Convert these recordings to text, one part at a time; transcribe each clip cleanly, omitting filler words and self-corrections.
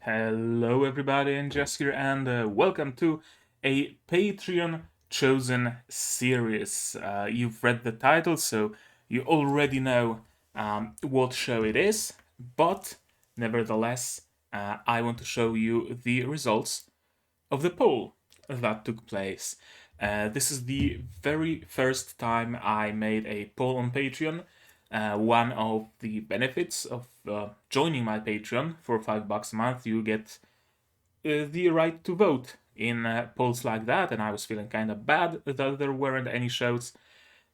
Hello, everybody, and Jess here, and welcome to a Patreon chosen series. You've read the title, so you already know what show it is, but nevertheless, I want to show you the results of the poll that took place. This is the very first time I made a poll on Patreon. One of the benefits of joining my Patreon for $5 a month, you get the right to vote in polls like that, and I was feeling kind of bad that there weren't any shows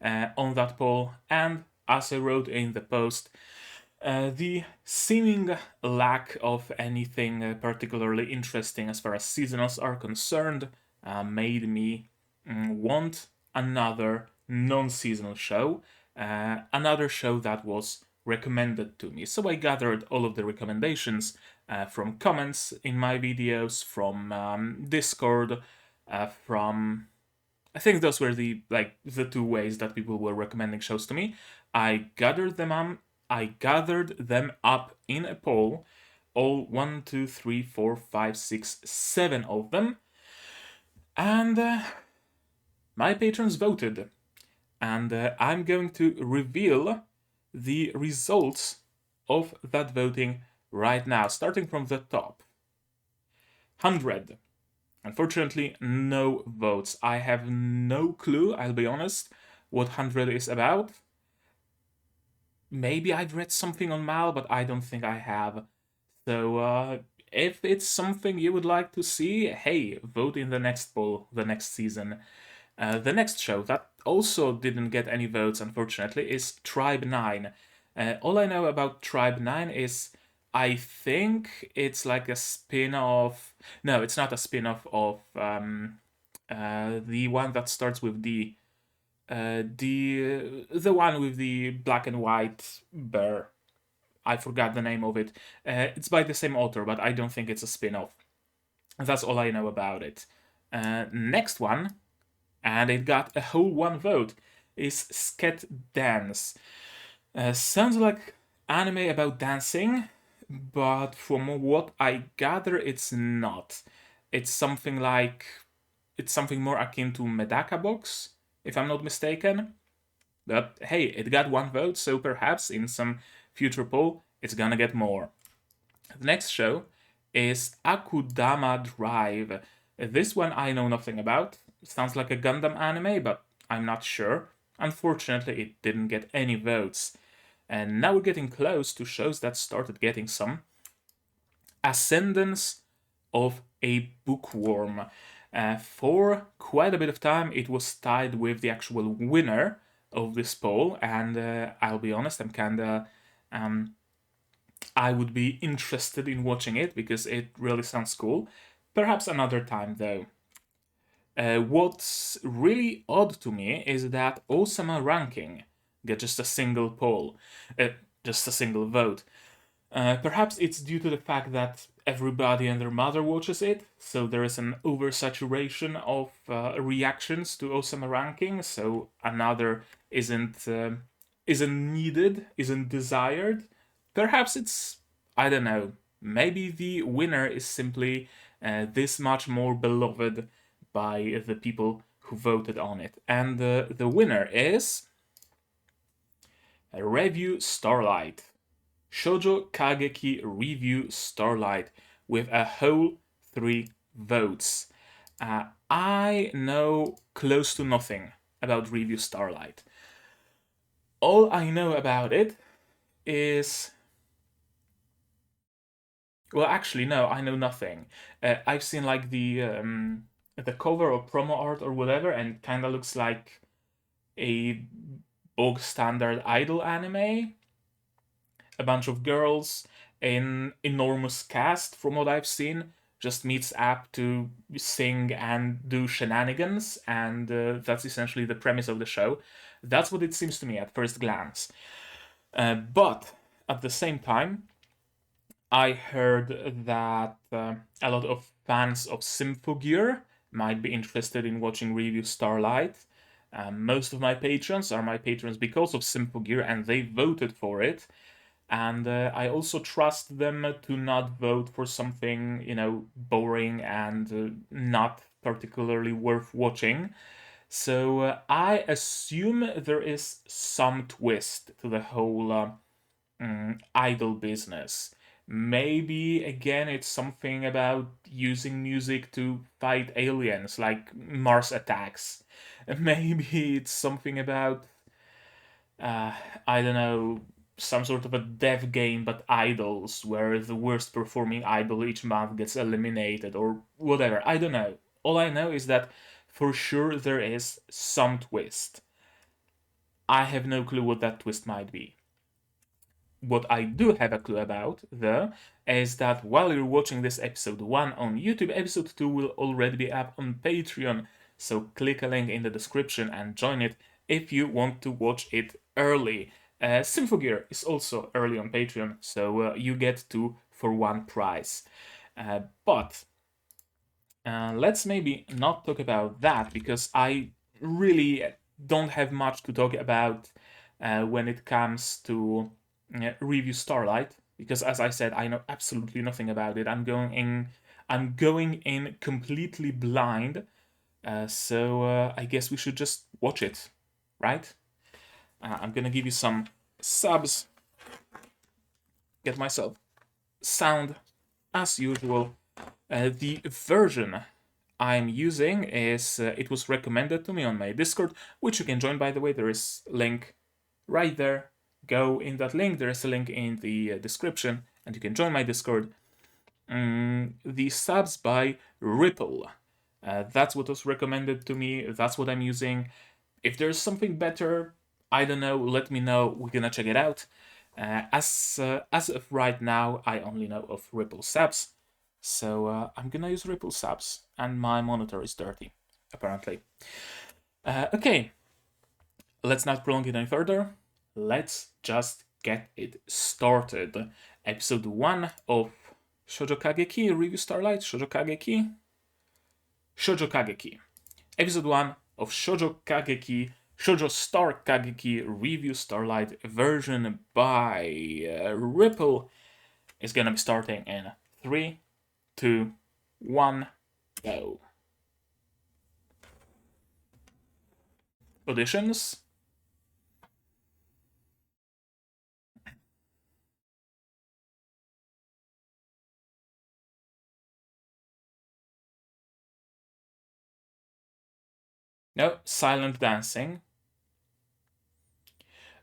on that poll. And as I wrote in the post, the seeming lack of anything particularly interesting as far as seasonals are concerned made me want another non-seasonal show, another show that was recommended to me. So I gathered all of the recommendations from comments in my videos, from Discord, from I think those were the two ways that people were recommending shows to me. I gathered them up in a poll, all 1, 2, 3, 4, 5, 6, 7 of them, and my patrons voted. And I'm going to reveal the results of that voting right now, starting from the top. 100. Unfortunately, no votes. I have no clue, I'll be honest, what 100 is about. Maybe I've read something on Mal, but I don't think I have. So, if it's something you would like to see, hey, vote in the next poll, the next season. The next show that also didn't get any votes, unfortunately, is Tribe 9. All I know about Tribe 9 is I think it's like a spin-off. No, it's not a spin-off of the one that starts with the one with the black and white bear. I forgot the name of it. It's by the same author, but I don't think it's a spin-off. That's all I know about it. Next one, and it got a whole one vote, is Sket Dance. Sounds like anime about dancing, but from what I gather, it's not. It's something more akin to Medaka Box, if I'm not mistaken. But hey, it got one vote, so perhaps in some future poll, it's gonna get more. The next show is Akudama Drive. This one I know nothing about. It sounds like a Gundam anime, but I'm not sure. Unfortunately, it didn't get any votes. And now we're getting close to shows that started getting some. Ascendance of a Bookworm. For quite a bit of time, it was tied with the actual winner of this poll, and I'll be honest, I'm kinda I would be interested in watching it because it really sounds cool. Perhaps another time, though. What's really odd to me is that Osama ranking got just a single poll, just a single vote. Perhaps it's due to the fact that everybody and their mother watches it, so there is an oversaturation of reactions to Osama ranking, so another isn't needed, isn't desired. Perhaps it's, I don't know, maybe the winner is simply this much more beloved by the people who voted on it. And the winner is Revue Starlight. Shoujo Kageki Revue Starlight with a whole 3 votes. I know close to nothing about Revue Starlight. All I know about it is... Well, actually, no, I know nothing. I've seen like the cover or promo art or whatever, and it kind of looks like a bog standard idol anime. A bunch of girls, an enormous cast from what I've seen, just meets up to sing and do shenanigans, and that's essentially the premise of the show. That's what it seems to me at first glance. But at the same time, I heard that a lot of fans of Symphogear might be interested in watching Revue Starlight. Most of my patrons are my patrons because of Symphogear, and they voted for it. And I also trust them to not vote for something, boring and not particularly worth watching. So I assume there is some twist to the whole idol business. Maybe again it's something about using music to fight aliens, like Mars attacks. Maybe it's something about uh, I don't know, some sort of a dev game but idols, where the worst performing idol each month gets eliminated or whatever. I don't know. All I know is that for sure there is some twist. I have no clue what that twist might be. What I do have a clue about, though, is that while you're watching this episode 1 on YouTube, episode 2 will already be up on Patreon. So click a link in the description and join it if you want to watch it early. Symphogear is also early on Patreon, so you get two for one price. But let's maybe not talk about that, because I really don't have much to talk about when it comes to Revue Starlight, because as I said, I know absolutely nothing about it. I'm going in completely blind. So I guess we should just watch it, right? I'm gonna give you some subs, get myself sound as usual. The version I'm using is it was recommended to me on my Discord, which you can join, by the way. There is a link right there. Go in that link. There is a link in the description, and you can join my Discord. The subs by Ripple. That's what was recommended to me. That's what I'm using. If there's something better, I don't know. Let me know. We're gonna check it out. As of right now, I only know of Ripple subs, so I'm gonna use Ripple subs, and my monitor is dirty, apparently. Okay, let's not prolong it any further. Let's just get it started. Episode 1 of Shoujo Kageki, Revue Starlight, Shoujo Kageki. Shoujo Kageki. Episode 1 of Shoujo Kageki, Shoujo Star Kageki Revue Starlight version by Ripple is gonna be starting in 3, 2, 1, go. Auditions. No, silent dancing.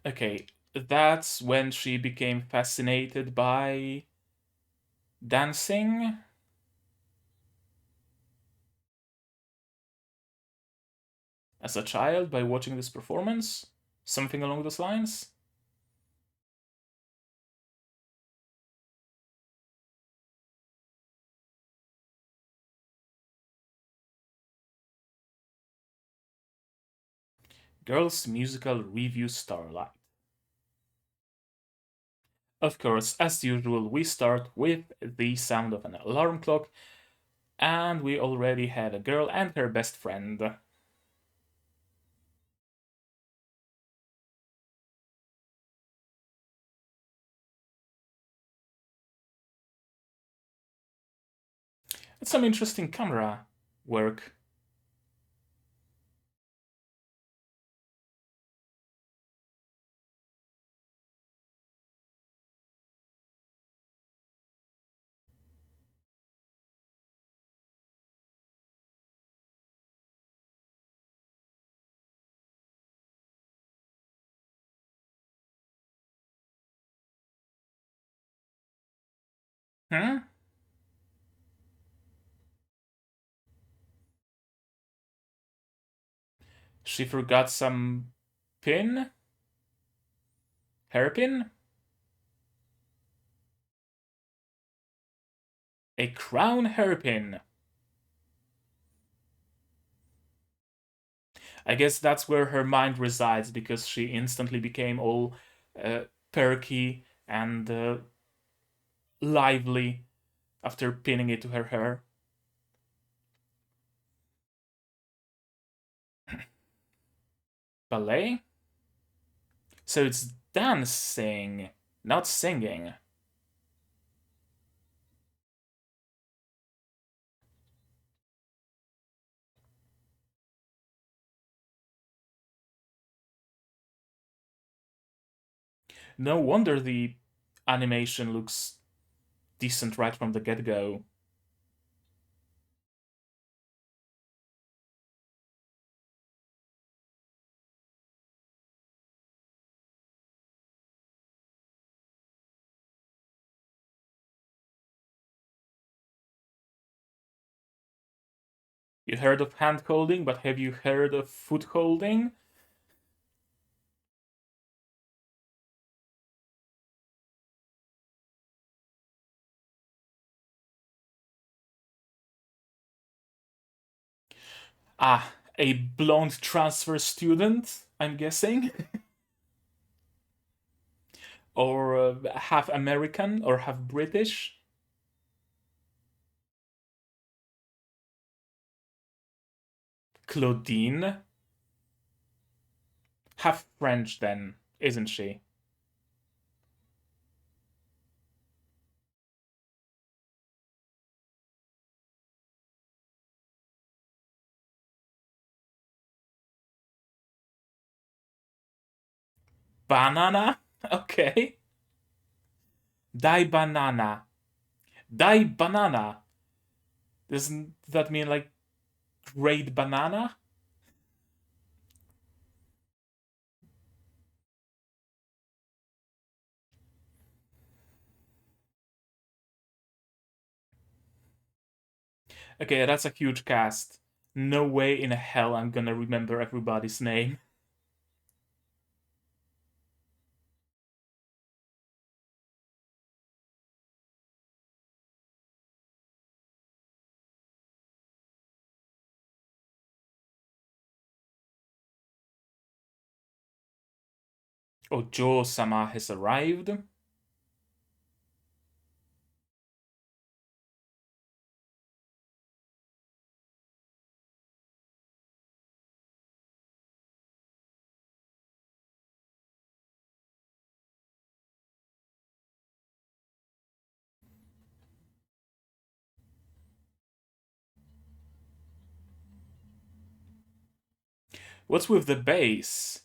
Okay, that's when she became fascinated by dancing as a child by watching this performance. Something along those lines. Girls Musical Revue Starlight. Of course, as usual, we start with the sound of an alarm clock, and we already have a girl and her best friend. It's some interesting camera work. Hmm? She forgot some pin? Hairpin? A crown hairpin. I guess that's where her mind resides, because she instantly became all uh, perky and lively after pinning it to her hair. Ballet? So it's dancing, not singing. No wonder the animation looks decent right from the get go. You heard of hand holding, but have you heard of foot holding? Ah, a blonde transfer student, I'm guessing? Or half American or half British? Claudine? Half French, then, isn't she? Banana? Okay. Dai banana. Dai banana. Doesn't that mean like great banana? Okay, that's a huge cast. No way in hell I'm gonna remember everybody's name. Ojo-sama has arrived. What's with the bass?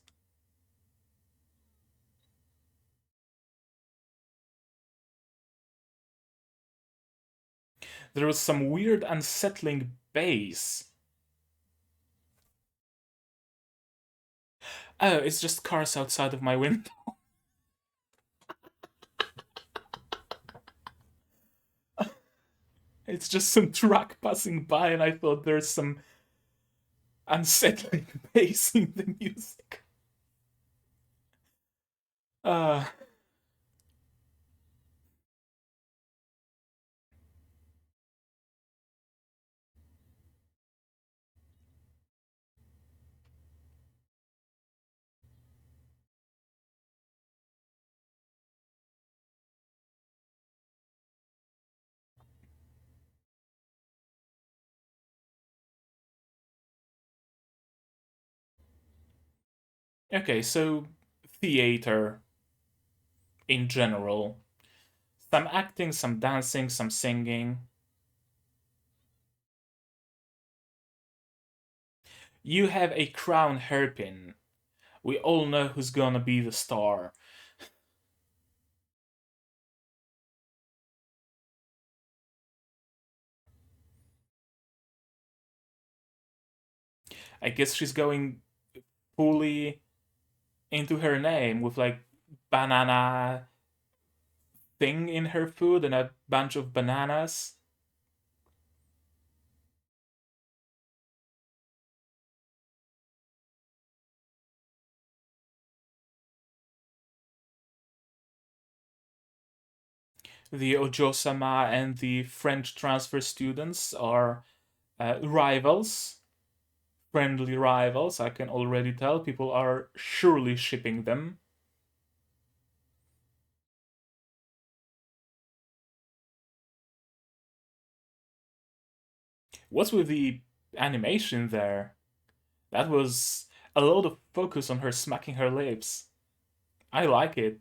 There was some weird unsettling bass. Oh, it's just cars outside of my window. It's just some truck passing by, and I thought there's some unsettling bass in the music. Uh, okay, so theater in general. Some acting, some dancing, some singing. You have a crown hairpin. We all know who's gonna be the star. I guess she's going fully into her name with like banana thing in her food and a bunch of bananas. The Ojo-sama and the French transfer students are rivals, friendly rivals. I can already tell people are surely shipping them. What's with the animation there? That was a lot of focus on her smacking her lips. I like it.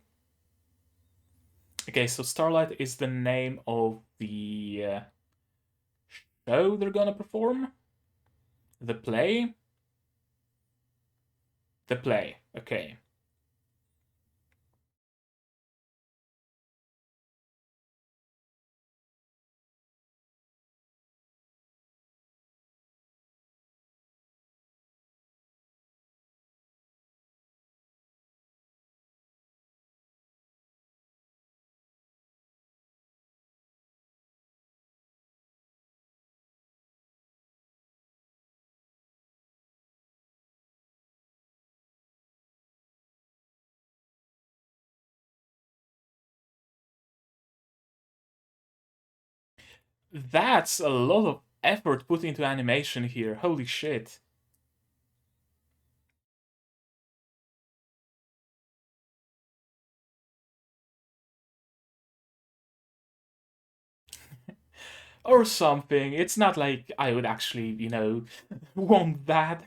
Okay, so Starlight is the name of the show they're gonna perform? The play? The play, okay. That's a lot of effort put into animation here, holy shit. Or something. It's not like I would actually, want that.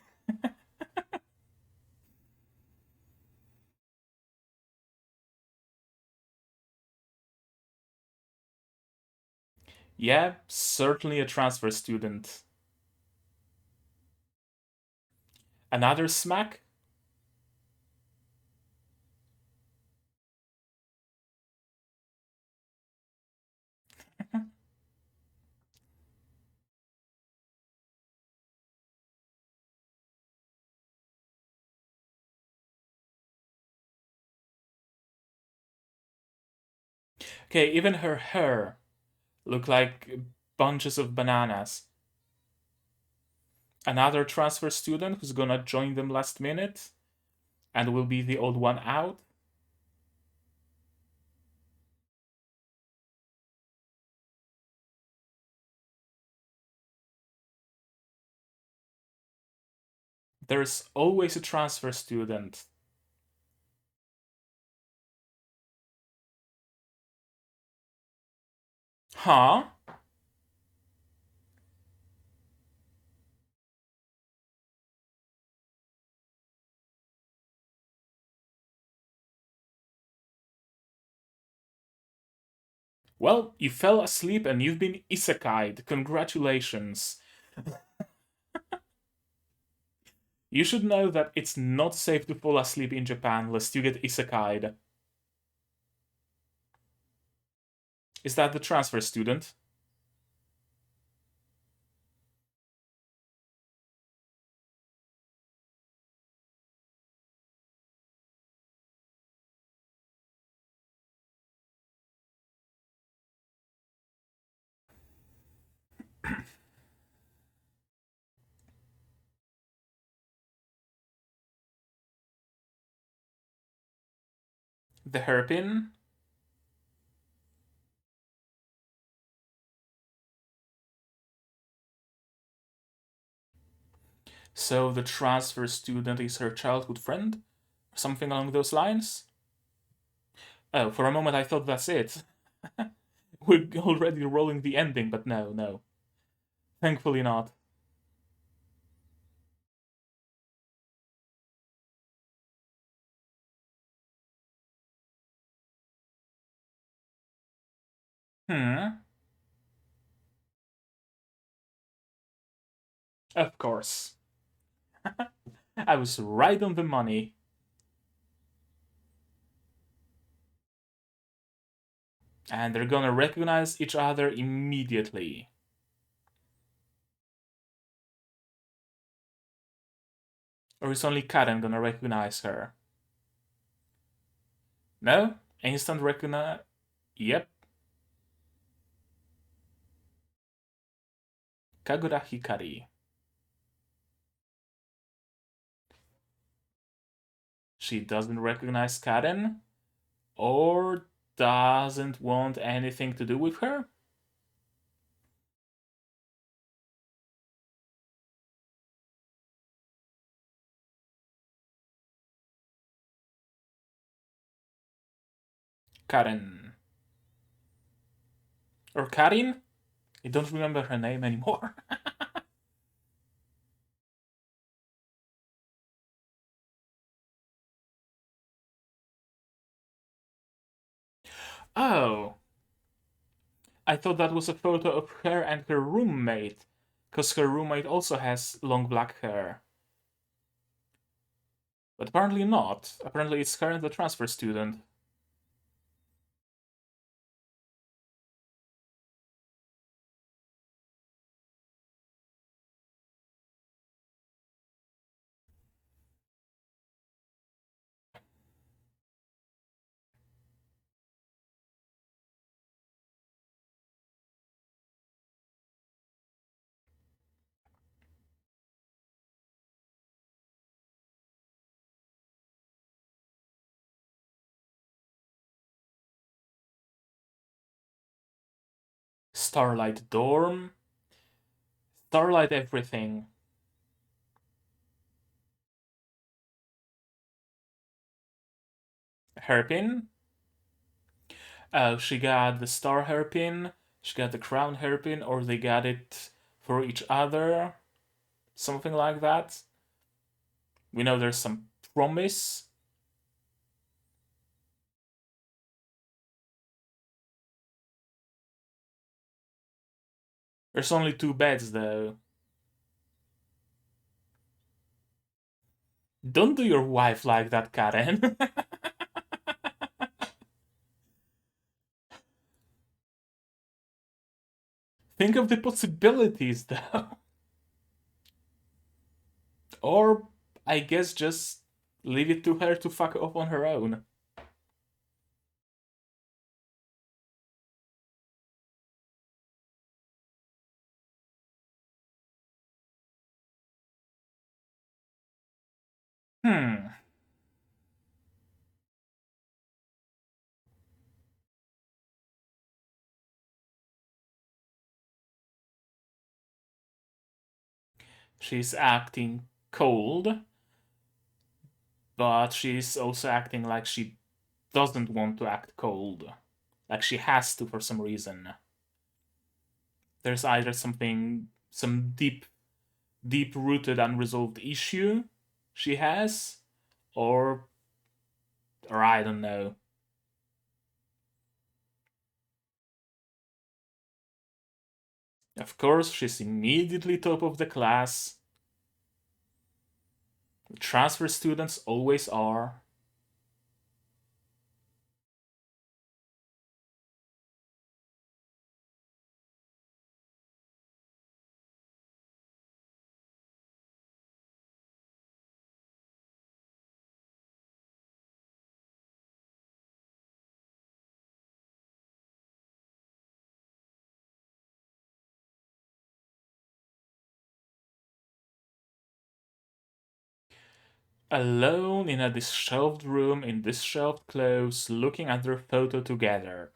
Yeah, certainly a transfer student. Another smack? Okay, even her hair look like bunches of bananas. Another transfer student who's gonna join them last minute and will be the old one out. There's always a transfer student. Huh? Well, you fell asleep and you've been isekai'd. Congratulations. You should know that it's not safe to fall asleep in Japan lest you get isekai'd. Is that the transfer student? The hairpin? So the transfer student is her childhood friend? Something along those lines? Oh, for a moment I thought that's it. We're already rolling the ending, but no, no. Thankfully not. Hmm. Of course. I was right on the money. And they're gonna recognize each other immediately. Or is only Karen gonna recognize her? No? Instant recognize. Yep. Kagura Hikari. She doesn't recognize Karen? Or doesn't want anything to do with her? Karen. Or Karin? I don't remember her name anymore. Oh, I thought that was a photo of her and her roommate, because her roommate also has long black hair. But apparently not. Apparently it's her and the transfer student. Starlight dorm. Starlight everything. Hairpin. Oh, she got the star hairpin, she got the crown hairpin, or they got it for each other. Something like that. We know there's some promise. There's only two beds though. Don't do your wife like that, Karen. Think of the possibilities though. Or, I guess, just leave it to her to fuck off on her own. Hmm. She's acting cold, but she's also acting like she doesn't want to act cold. Like she has to for some reason. There's either some deep rooted unresolved issue she has, or I don't know. Of course, she's immediately top of the class. Transfer students always are. Alone in a disheveled room in disheveled clothes, looking at their photo together.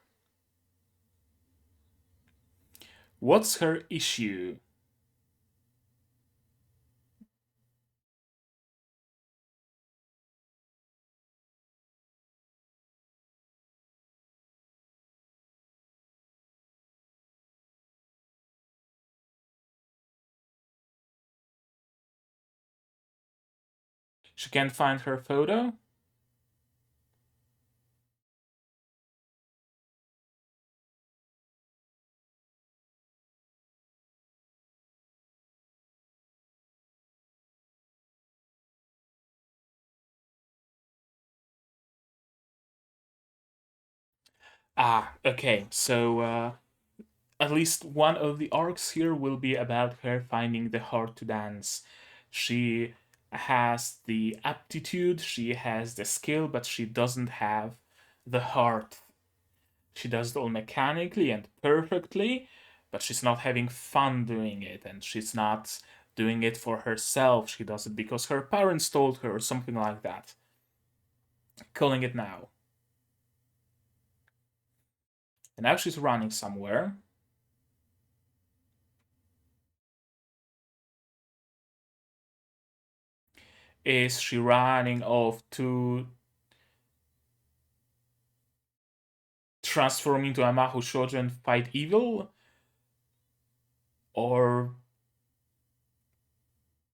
What's her issue? She can't find her photo? Ah, okay. So, at least one of the arcs here will be about her finding the heart to dance. She has the aptitude, she has the skill, but she doesn't have the heart. She does it all mechanically and perfectly, but she's not having fun doing it, and she's not doing it for herself. She does it because her parents told her, or something like that. Calling it now. And now she's running somewhere. Is she running off to transform into a Mahu Shoujo and fight evil? Or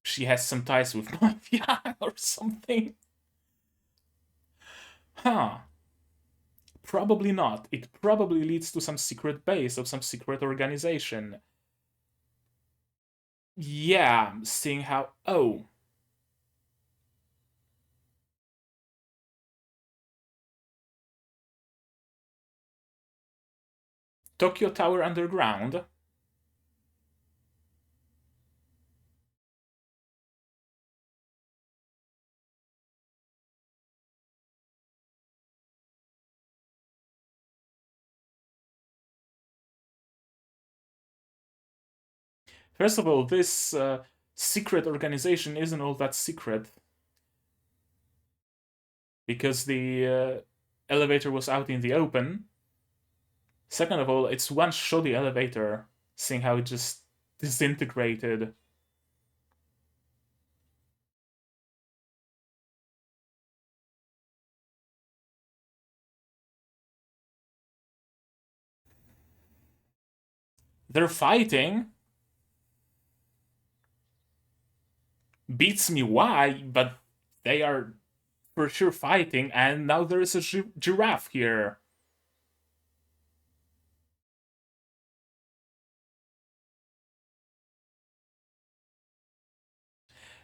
she has some ties with Mafia or something? Huh. Probably not. It probably leads to some secret base of some secret organization. Yeah, seeing how. Oh. Tokyo Tower Underground? First of all, this secret organization isn't all that secret because the elevator was out in the open. Second of all, it's one shoddy elevator, seeing how it just disintegrated. They're fighting. Beats me why, but they are for sure fighting, and now there is a giraffe here.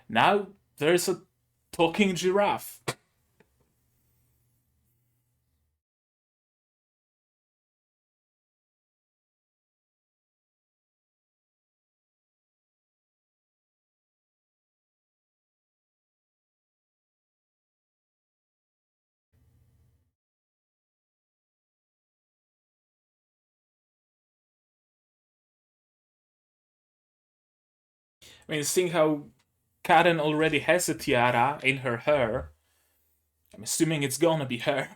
Now there's a talking giraffe. I mean, seeing how Karen already has a tiara in her hair, I'm assuming it's gonna be her.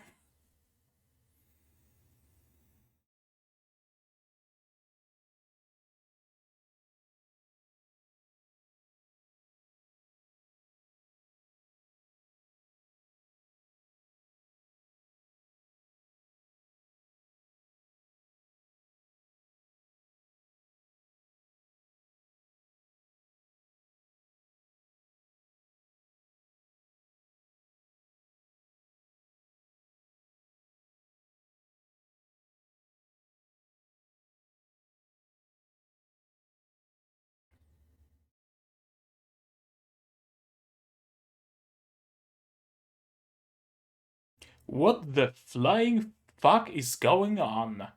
What the flying fuck is going on?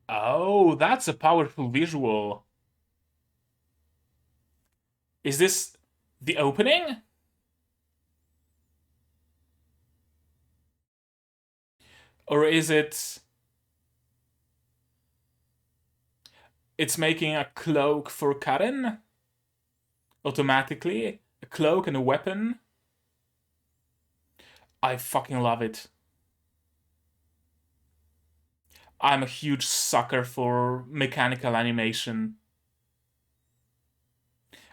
Oh, that's a powerful visual. Is this the opening? Or is it. It's making a cloak for Karen? Automatically? A cloak and a weapon? I fucking love it. I'm a huge sucker for mechanical animation.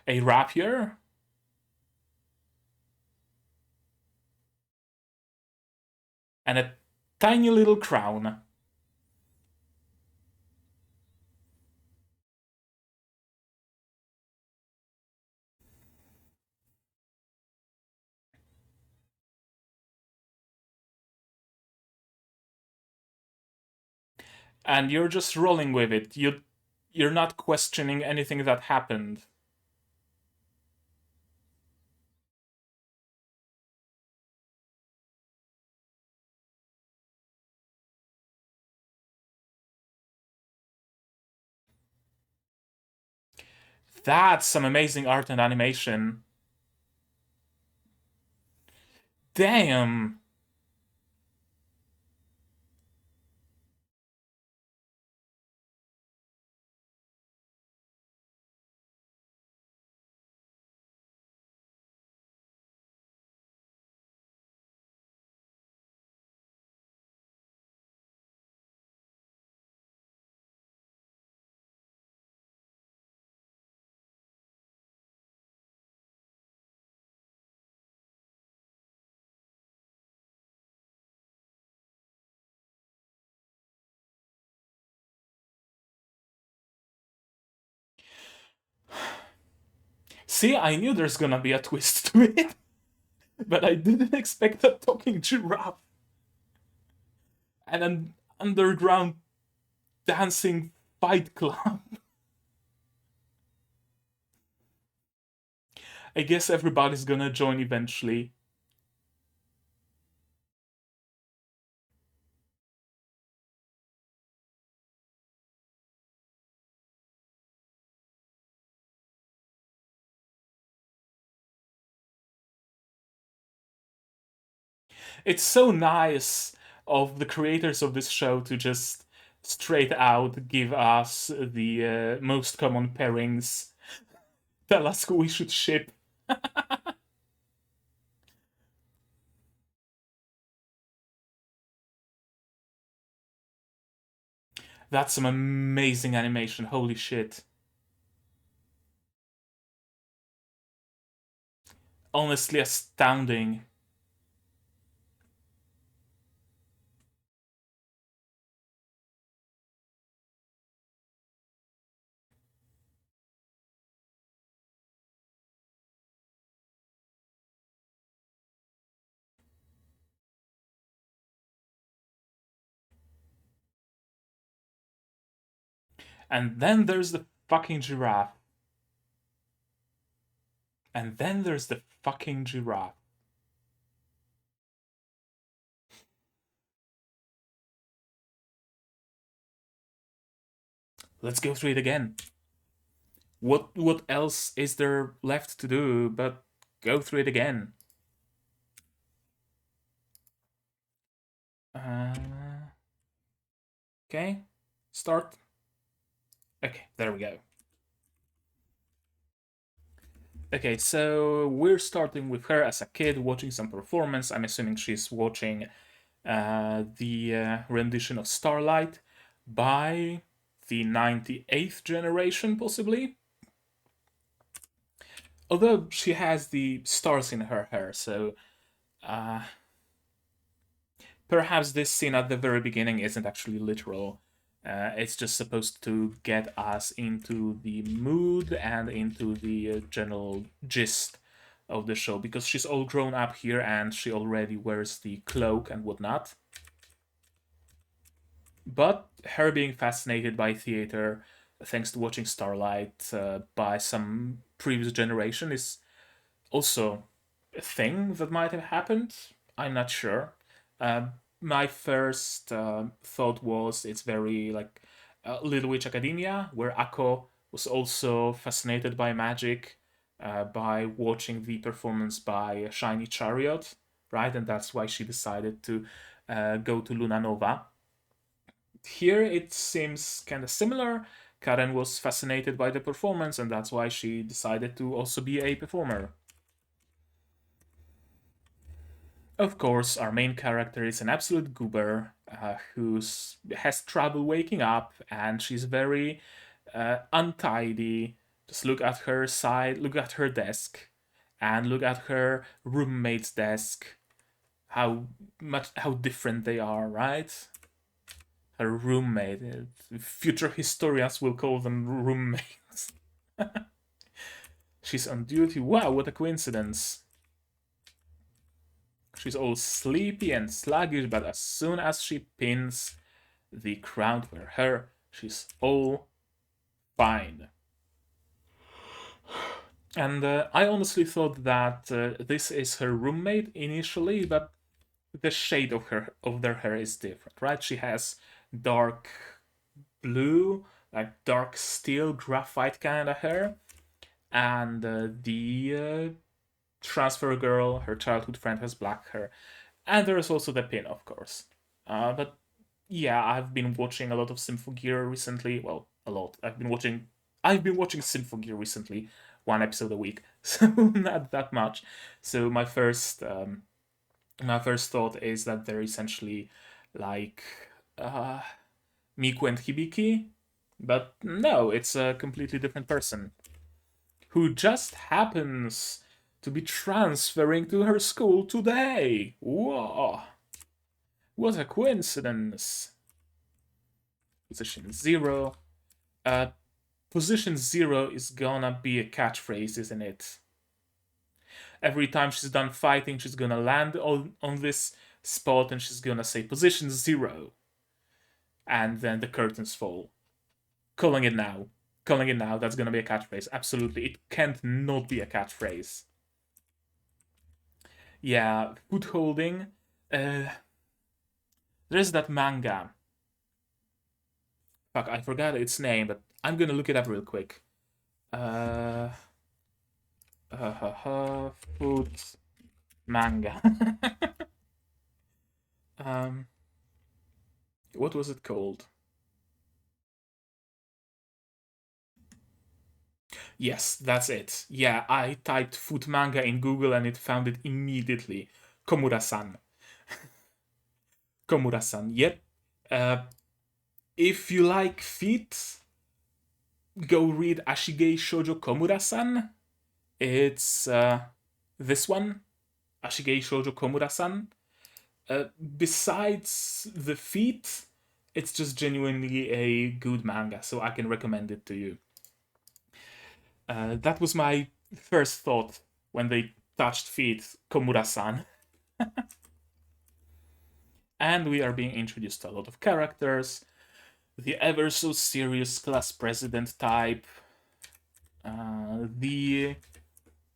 A rapier? And a tiny little crown. And you're just rolling with it. You're not questioning anything that happened. That's some amazing art and animation. Damn. See, I knew there's gonna be a twist to it, but I didn't expect a talking giraffe and an underground dancing fight club. I guess everybody's gonna join eventually. It's so nice of the creators of this show to just straight out give us the most common pairings, tell us who we should ship. That's some amazing animation, holy shit. Honestly astounding. And then there's the fucking giraffe. And then there's the fucking giraffe. Let's go through it again. What else is there left to do but go through it again? Uh, okay, start. Okay, there we go. Okay, so we're starting with her as a kid watching some performance. I'm assuming she's watching the rendition of Starlight by the 98th generation, possibly. Although she has the stars in her hair, so uh, perhaps this scene at the very beginning isn't actually literal. It's just supposed to get us into the mood and into the general gist of the show, because she's all grown up here and she already wears the cloak and whatnot. But her being fascinated by theater, thanks to watching Starlight by some previous generation, is also a thing that might have happened. I'm not sure. Uh, my first thought was it's very like Little Witch Academia, where Ako was also fascinated by magic by watching the performance by Shiny Chariot, right? And that's why she decided to go to Luna Nova. Here it seems kind of similar. Karen was fascinated by the performance, and that's why she decided to also be a performer. Of course, our main character is an absolute goober who has trouble waking up, and she's very untidy. Just look at her side, look at her desk, and look at her roommate's desk. How different they are, right? Her roommate. Future historians will call them roommates. She's on duty. Wow, what a coincidence. She's all sleepy and sluggish, but as soon as she pins the crown to her hair, she's all fine. And I honestly thought that this is her roommate initially, but the shade of their hair is different, right? She has dark blue, like dark steel graphite kind of hair, and the transfer girl, her childhood friend, has black hair, and there is also the pin, of course. But yeah, I've been watching a lot of Symphogear recently. Well, a lot. I've been watching Symphogear recently, one episode a week, so not that much. So my first thought is that they're essentially like uh, Miku and Hibiki, but no, it's a completely different person who just happens to be transferring to her school today. Whoa! What a coincidence! Position 0. Uh, Position 0 is gonna be a catchphrase, isn't it? Every time she's done fighting, she's gonna land on this spot and she's gonna say position 0. And then the curtains fall. Calling it now. Calling it now. That's gonna be a catchphrase. Absolutely. It can't not be a catchphrase. Yeah, foot holding. There's that manga. Fuck, I forgot its name, but I'm gonna look it up real quick. Foot manga. What was it called? Yes, that's it. Yeah, I typed foot manga in Google and it found it immediately. Komura-san. Komura-san. Yep. If you like feet, go read Ashigei Shoujo Komura-san. It's this one, Ashigei Shoujo Komura-san. Besides the feet, it's just genuinely a good manga, so I can recommend it to you. That was my first thought when they touched feet, Komura-san. And we are being introduced to a lot of characters. The ever so serious class president type. The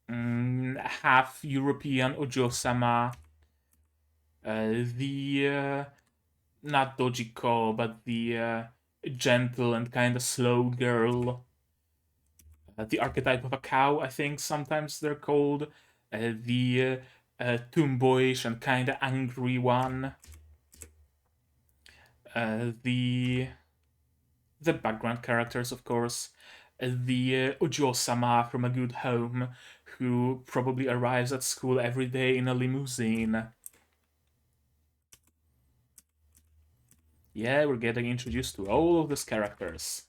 half European Ojo-sama. The not dojiko, but the gentle and kind of slow girl. The archetype of a cow, I think sometimes they're called. The tomboyish and kind of angry one. The background characters, of course. The Ojo-sama from a good home, who probably arrives at school every day in a limousine. Yeah, we're getting introduced to all of these characters.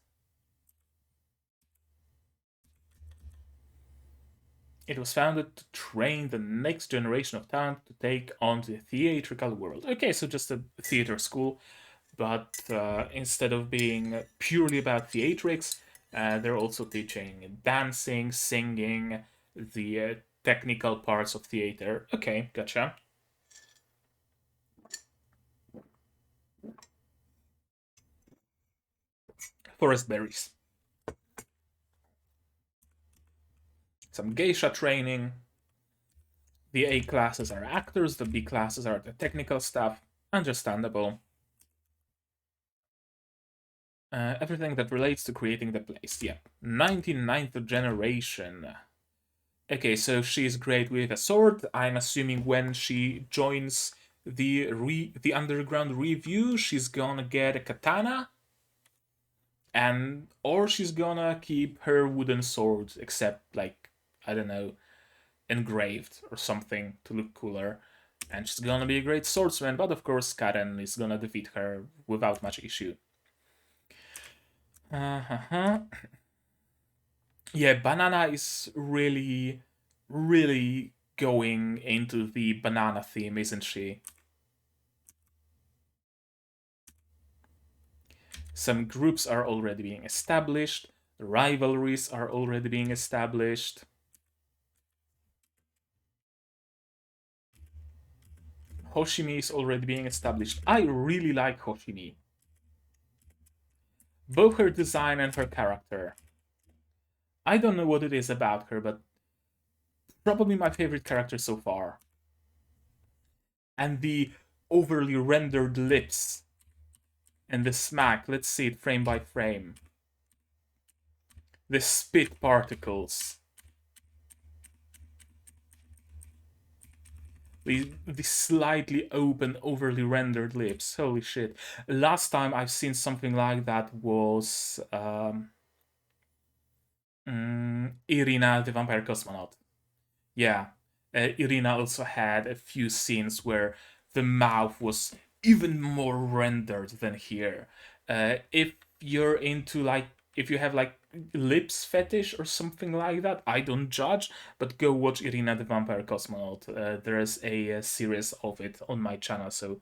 It was founded to train the next generation of talent to take on the theatrical world. Okay, so just a theater school, but instead of being purely about theatrics, they're also teaching dancing, singing, the technical parts of theater. Okay, gotcha. Forest berries. Some geisha training. The A classes are actors, the B classes are the technical stuff. Understandable. Everything that relates to creating the place. Yep. 99th generation. Okay, so she's great with a sword. I'm assuming when she joins the underground Revue, she's gonna get a katana. Or she's gonna keep her wooden sword, except like, I don't know, engraved or something to look cooler. And she's gonna be a great swordsman, but of course Karen is gonna defeat her without much issue. Yeah, Banana is really, really going into the banana theme, isn't she? Some groups are already being established. Rivalries are already being established. Hoshimi is already being established. I really like Hoshimi. Both her design and her character. I don't know what it is about her, but probably my favorite character so far. And the overly rendered lips and the smack. Let's see it frame by frame. The spit particles. The slightly open, overly rendered lips. Holy shit. Last time I've seen something like that was Irina the Vampire Cosmonaut. Yeah. Irina also had a few scenes where the mouth was even more rendered than here. If you're into like, if you have like lips fetish or something like that, I don't judge, but go watch Irina the Vampire Cosmonaut. There's a series of it on my channel, so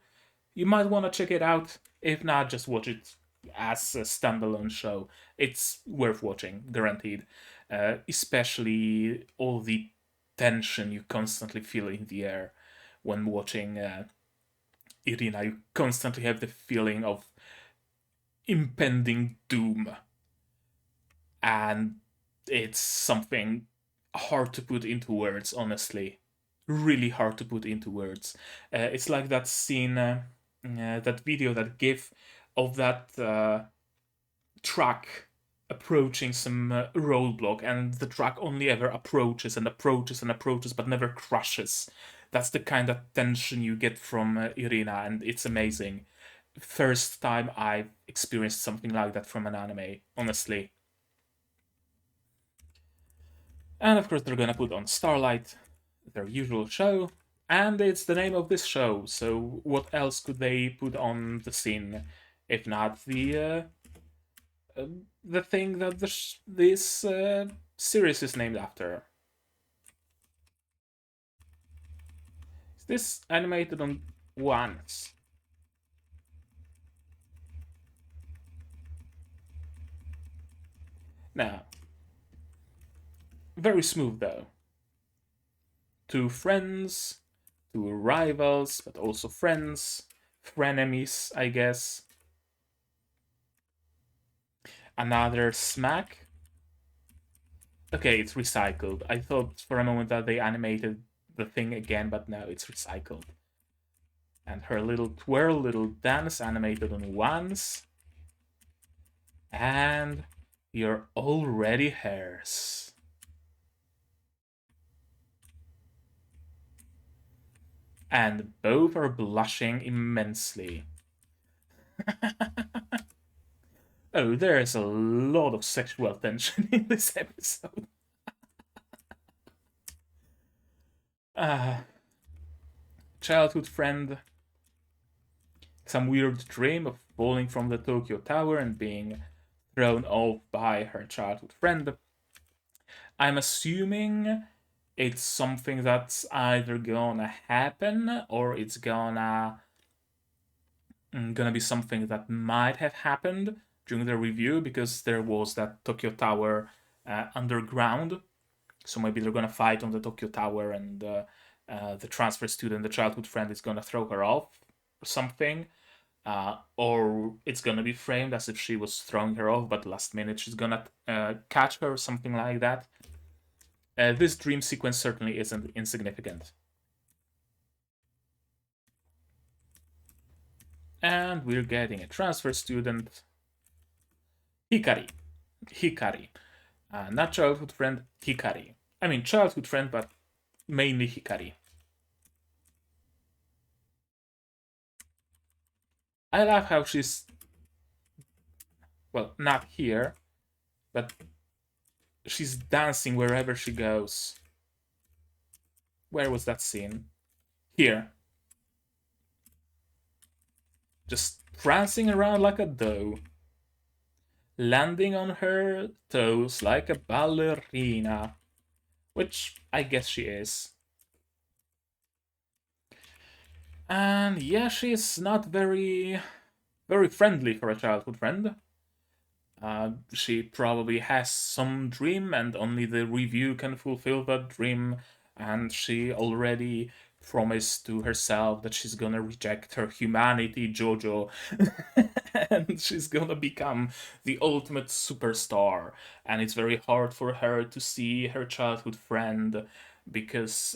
you might want to check it out. If not, just watch it as a standalone show. It's worth watching, guaranteed. Especially all the tension you constantly feel in the air when watching Irina. You constantly have the feeling of impending doom, and it's something hard to put into words, honestly. Really hard to put into words. It's like that scene, that video, that gif of that truck approaching some roadblock, and the truck only ever approaches and approaches and approaches but never crushes. That's the kind of tension you get from Irina, and it's amazing. First time I've experienced something like that from an anime, honestly. And of course, they're gonna put on Starlight, their usual show, and it's the name of this show. So what else could they put on the scene if not uh, the thing that this series is named after? Is this animated on once? No, very smooth though. Two friends, two rivals, but also friends, frenemies, I guess. Another smack. Okay, it's recycled. I thought for a moment that they animated the thing again, but no, it's recycled. And her little twirl, little dance animated on once. And you're already hers. And both are blushing immensely. Oh, there's a lot of sexual tension in this episode. Uh, childhood friend, some weird dream of falling from the Tokyo Tower and being thrown off by her childhood friend. I'm assuming it's something that's either gonna happen or it's gonna be something that might have happened during the review, because there was that Tokyo Tower underground. So maybe they're gonna fight on the Tokyo Tower, and the transfer student, the childhood friend, is gonna throw her off or something. Or it's gonna be framed as if she was throwing her off, but last minute she's gonna catch her or something like that. This dream sequence certainly isn't insignificant. And we're getting a transfer student, Hikari. Hikari. Not childhood friend, Hikari. I mean, childhood friend, but mainly Hikari. I love how she's, well, not here, but she's dancing wherever she goes. Where was that scene? Here. Just prancing around like a doe, landing on her toes like a ballerina, which I guess she is. And yeah, she's not very friendly for a childhood friend. She probably has some dream, and only the review can fulfill that dream. And she already promised to herself that she's gonna reject her humanity, JoJo, and she's gonna become the ultimate superstar. And it's very hard for her to see her childhood friend,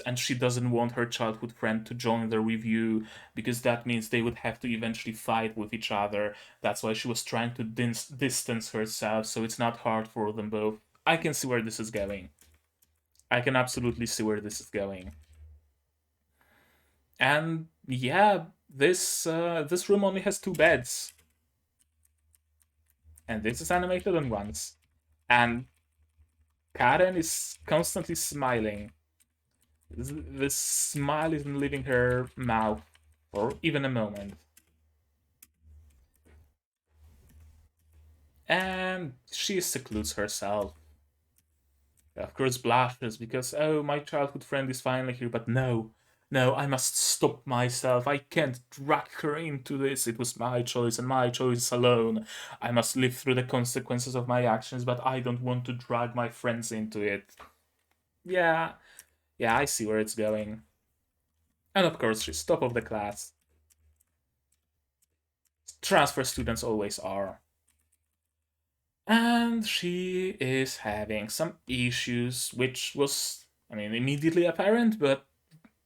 and she doesn't want her childhood friend to join the review, because that means they would have to eventually fight with each other. That's why she was trying to distance herself, so it's not hard for them both. I can see where this is going. I can absolutely see where this is going. And yeah, this room only has two beds, and this is animated on once. And Karen is constantly smiling. This smile isn't leaving her mouth for even a moment. And she secludes herself. Of course, blushes because, oh, my childhood friend is finally here, but no. No, I must stop myself. I can't drag her into this. It was my choice and my choice alone. I must live through the consequences of my actions, but I don't want to drag my friends into it. Yeah, yeah, I see where it's going. And of course, she's top of the class. Transfer students always are. And she is having some issues, which was, I mean, immediately apparent, but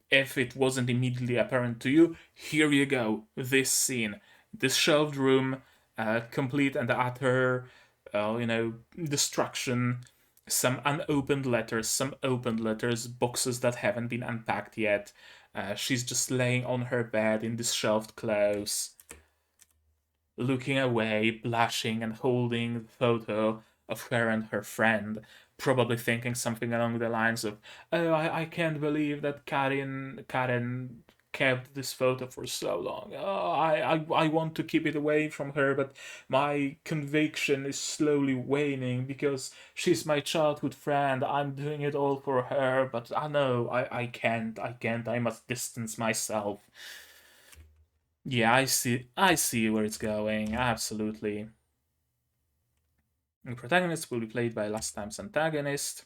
if it wasn't immediately apparent to you, here you go. This scene, this shelved room, complete and utter, destruction. Some opened letters, boxes that haven't been unpacked yet. She's just laying on her bed in this shelved clothes, looking away, blushing, and holding the photo of her and her friend, probably thinking something along the lines of, "Oh, I can't believe that Karen kept this photo for so long. Oh, I want to keep it away from her, but my conviction is slowly waning because she's my childhood friend. I'm doing it all for her, but I know I must distance myself." Yeah, I see where it's going, absolutely. The protagonist will be played by last time's antagonist.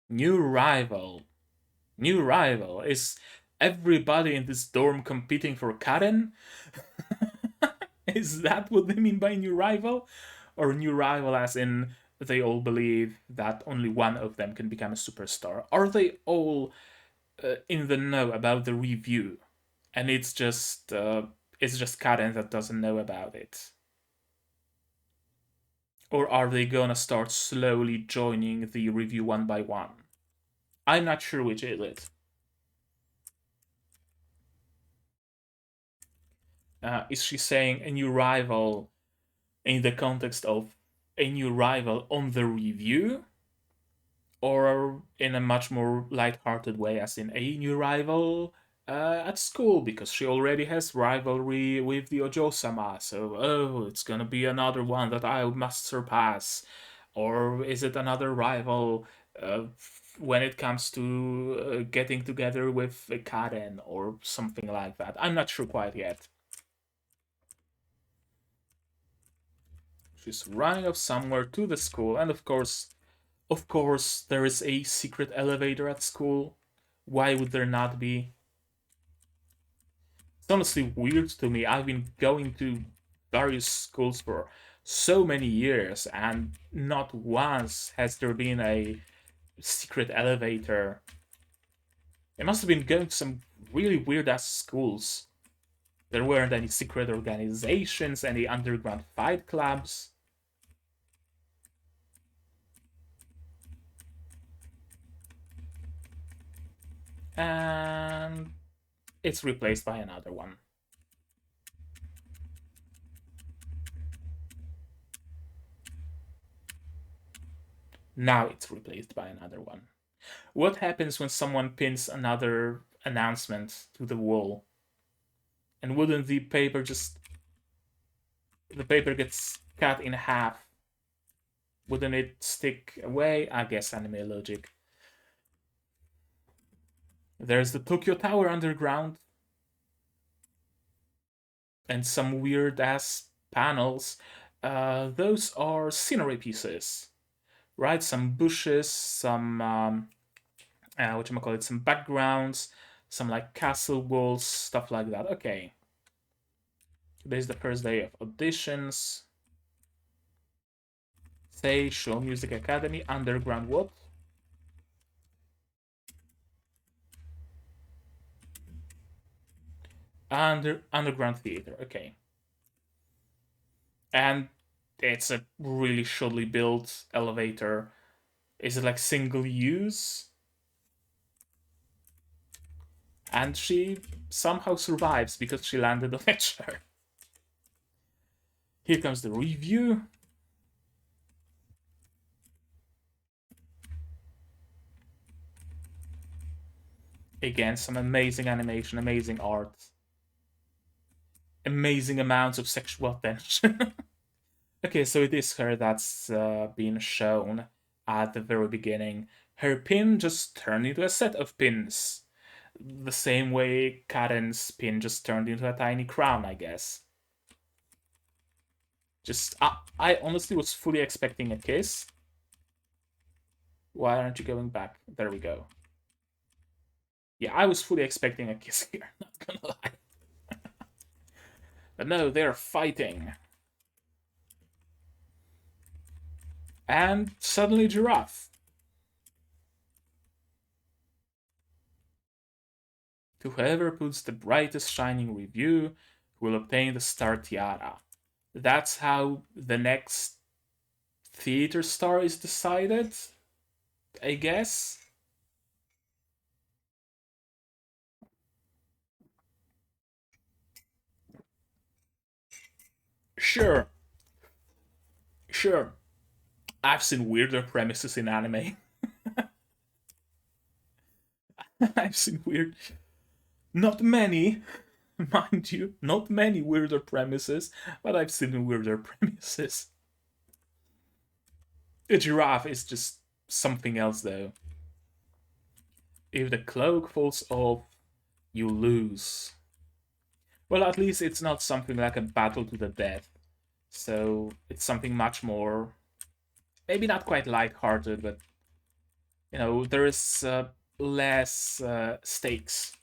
New rival. New rival. Is everybody in this dorm competing for Karen? Is that what they mean by new rival? Or new rival as in they all believe that only one of them can become a superstar? Are they all in the know about the review? And it's just Karen that doesn't know about it. Or are they gonna start slowly joining the review one by one? I'm not sure which is it. Is she saying a new rival in the context of a new rival on the review? Or in a much more light-hearted way, as in a new rival at school, because she already has rivalry with the Ojo-sama, so oh, it's gonna be another one that I must surpass. Or is it another rival uh, when it comes to getting together with Karen or something like that? I'm not sure quite yet. She's running off somewhere to the school, and of course, there is a secret elevator at school. Why would there not be? It's honestly weird to me. I've been going to various schools for so many years, and not once has there been a secret elevator. It must have been going to some really weird ass schools. There weren't any secret organizations, any underground fight clubs. And it's replaced by another one. Now it's replaced by another one. What happens when someone pins another announcement to the wall? And wouldn't the paper gets cut in half? Wouldn't it stick away? I guess anime logic. There's the Tokyo Tower underground and some weird ass panels. Those are scenery pieces, right? Some bushes, some some backgrounds, some like castle walls, stuff like that. Okay. Today's the first day of auditions. Seisho Music Academy, underground what? Underground theater. Okay. And it's a really shoddily built elevator. Is it like single use? And she somehow survives because she landed on a chair. Here comes the review. Again, some amazing animation, amazing art, amazing amounts of sexual tension. Okay, so it is her that's being shown at the very beginning. Her pin just turned into a set of pins. The same way Karen's pin just turned into a tiny crown, I guess. Just, I honestly was fully expecting a kiss. Why aren't you going back? There we go. Yeah, I was fully expecting a kiss here, not gonna lie. But no, they're fighting. And suddenly Giraffe. To whoever puts the brightest shining review will obtain the star tiara. That's how the next theater star is decided, I guess. Sure, sure. I've seen weirder premises in anime. I've seen weird. Not many, mind you, not many weirder premises, but I've seen weirder premises. A giraffe is just something else, though. If the cloak falls off, you lose. Well, at least it's not something like a battle to the death. So it's something much more, maybe not quite light-hearted, but there is less stakes.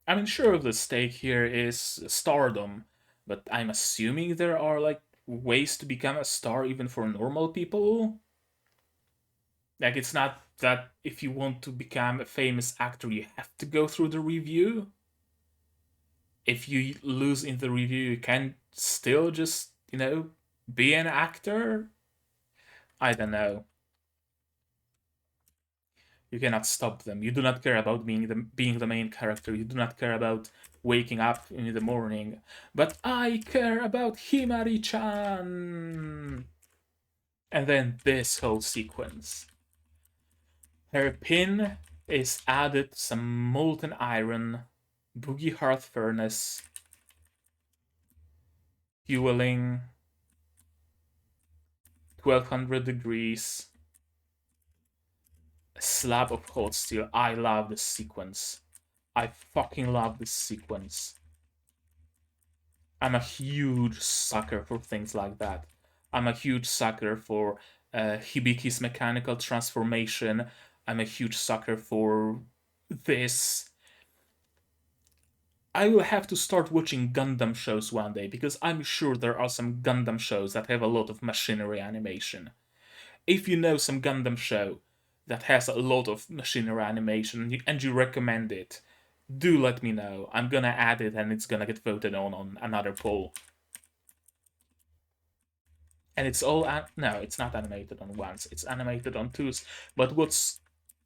I mean, sure, the stake here is stardom, but I'm assuming there are like ways to become a star even for normal people. Like, it's not that if you want to become a famous actor, you have to go through the review. If you lose in the review, you can still just, be an actor. I don't know. You cannot stop them. You do not care about being the main character. You do not care about waking up in the morning. But I care about Himari-chan. And then this whole sequence. Her pin is added some molten iron, boogie hearth furnace, fueling 1200 degrees, a slab of hot steel. I love this sequence. I fucking love this sequence. I'm a huge sucker for things like that. I'm a huge sucker for Hibiki's mechanical transformation. I'm a huge sucker for this. I will have to start watching Gundam shows one day, because I'm sure there are some Gundam shows that have a lot of machinery animation. If you know some Gundam show that has a lot of machinery animation and you recommend it, do let me know. I'm gonna add it and it's gonna get voted on another poll. And it's all no, it's not animated on ones, it's animated on twos. But what's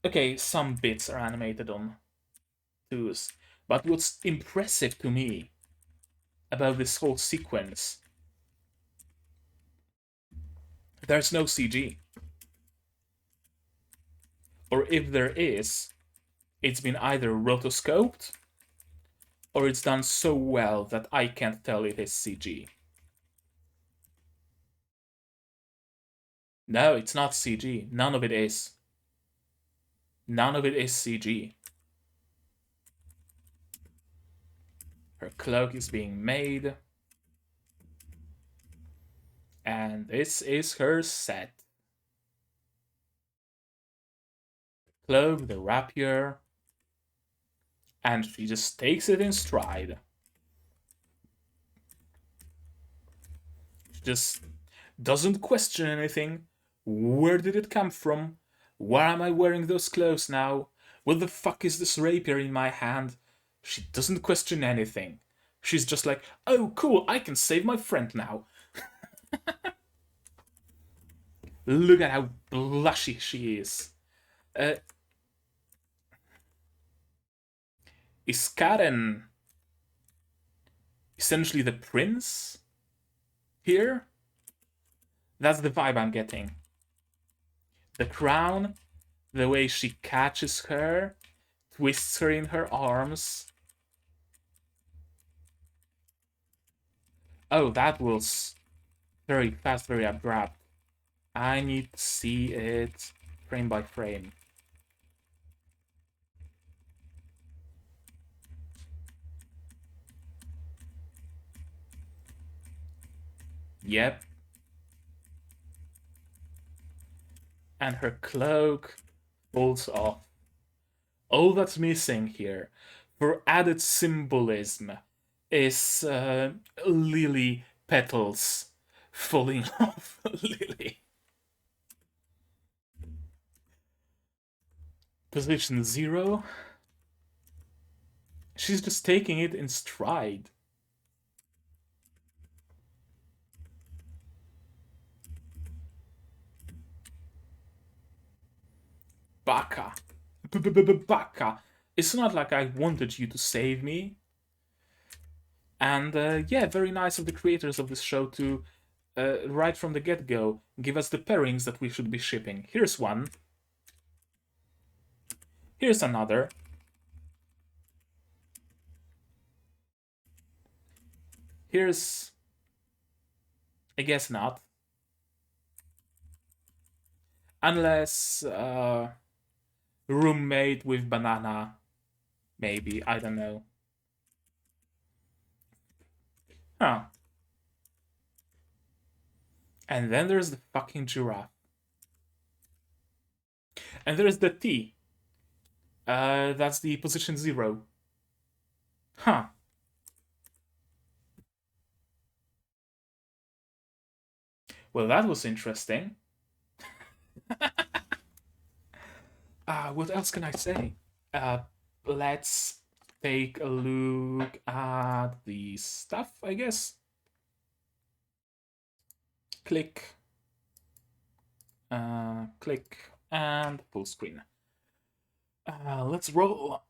okay, some bits are animated on twos. But what's impressive to me about this whole sequence, there's no CG. Or if there is, it's been either rotoscoped or it's done so well that I can't tell it is CG. No, it's not CG. None of it is. None of it is CG. Her cloak is being made. And this is her set. Cloak, the rapier. And she just takes it in stride. She just doesn't question anything. Where did it come from? Why am I wearing those clothes now? What the fuck is this rapier in my hand? She doesn't question anything. She's just like, oh cool, I can save my friend now. Look at how blushy she is. Is Karen essentially the prince here? That's the vibe I'm getting. The crown, the way she catches her, twists her in her arms. Oh, that was very fast, very abrupt. I need to see it frame by frame. Yep. And her cloak falls off. All that's missing here, for added symbolism, is lily petals falling off. Lily. Position 0. She's just taking it in stride. Baka. Baka. It's not like I wanted you to save me. And yeah, very nice of the creators of this show to, right from the get-go, give us the pairings that we should be shipping. Here's one. Here's another. Here's... I guess not. Unless roommate with banana, maybe, I don't know. Huh. And then there's the fucking giraffe. And there's the T. That's the position 0. Huh. Well, that was interesting. What else can I say? Let's take a look at the stuff, I guess. Click. Click. And full screen. Let's roll.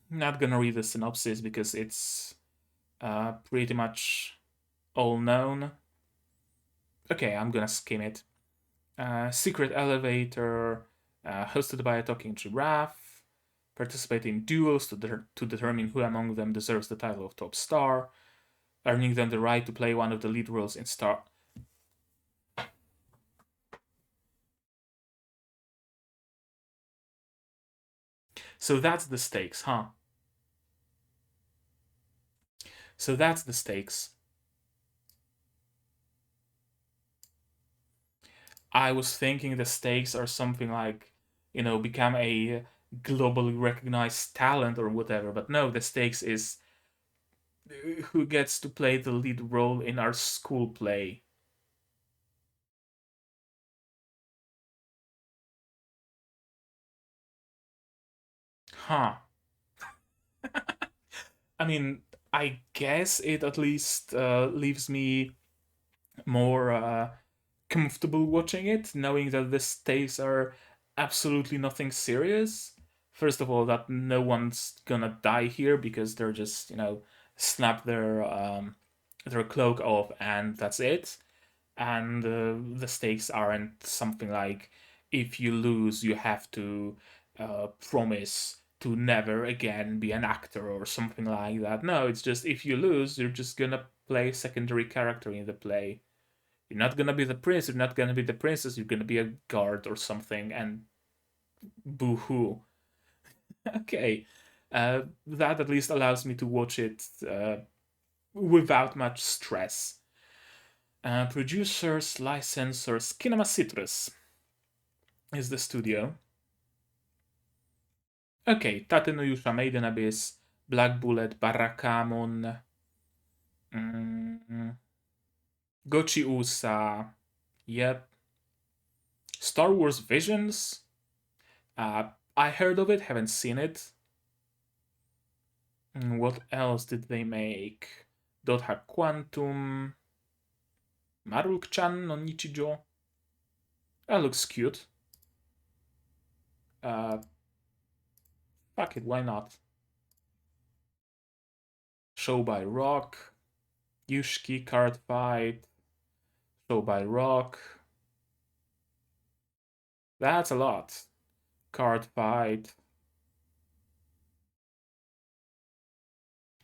Not gonna read the synopsis because it's pretty much all known. Okay, I'm gonna skim it. Secret elevator, hosted by a talking giraffe. Participate in duels to determine who among them deserves the title of top star, earning them the right to play one of the lead roles in Star. So that's the stakes, huh? So that's the stakes. I was thinking the stakes are something like, you know, become a globally recognized talent or whatever, but no, the stakes is who gets to play the lead role in our school play. Huh. I mean, I guess it at least leaves me more comfortable watching it, knowing that the stakes are absolutely nothing serious. First of all, that no one's gonna die here because they're just, you know, snap their cloak off and that's it. And the stakes aren't something like if you lose, you have to promise to never again be an actor or something like that. No, it's just if you lose, you're just gonna play a secondary character in the play. You're not gonna be the prince, you're not gonna be the princess, you're gonna be a guard or something, and boo hoo. Okay. That at least allows me to watch it without much stress. Producers, licensors, Kinema Citrus is the studio. Okay, Tate no Yusha, Maiden Abyss, Black Bullet, Barakamon, mm, Gochi Usa, yep. Star Wars Visions, I heard of it, haven't seen it. What else did they make? Dotha Quantum, Maruk-chan no Nichijo. That looks cute. Fuck it, why not? Show by Rock, Yushki Card Fight, Show by Rock. That's a lot. Card Fight.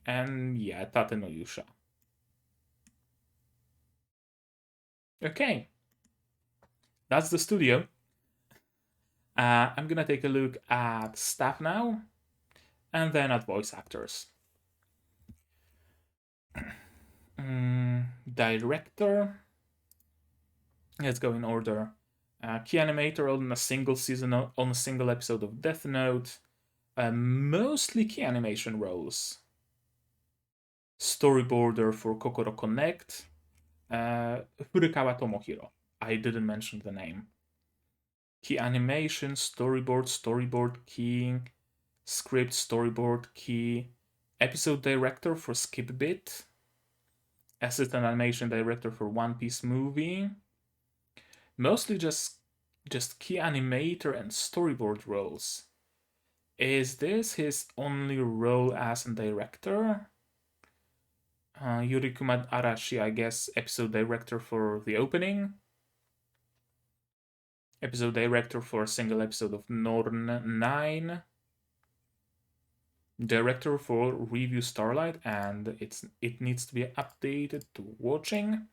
And yeah, Tate no Yusha. Okay. that's the studio. I'm gonna take a look at staff now, and then at voice actors. Director. Let's go in order. Key animator on a single season, on a single episode of Death Note. Mostly key animation roles. Storyboarder for Kokoro Connect. Furukawa Tomohiro. I didn't mention the name. Key animation, storyboard keying, script, storyboard key. Episode director for Skip Bit. Assistant animation director for One Piece movie. Mostly just key animator and storyboard roles. Is this his only role as a director? Yurikuma Arashi, I guess, episode director for the opening. Episode director for a single episode of Norn 9. Director for Revue Starlight, and it needs to be updated to watching.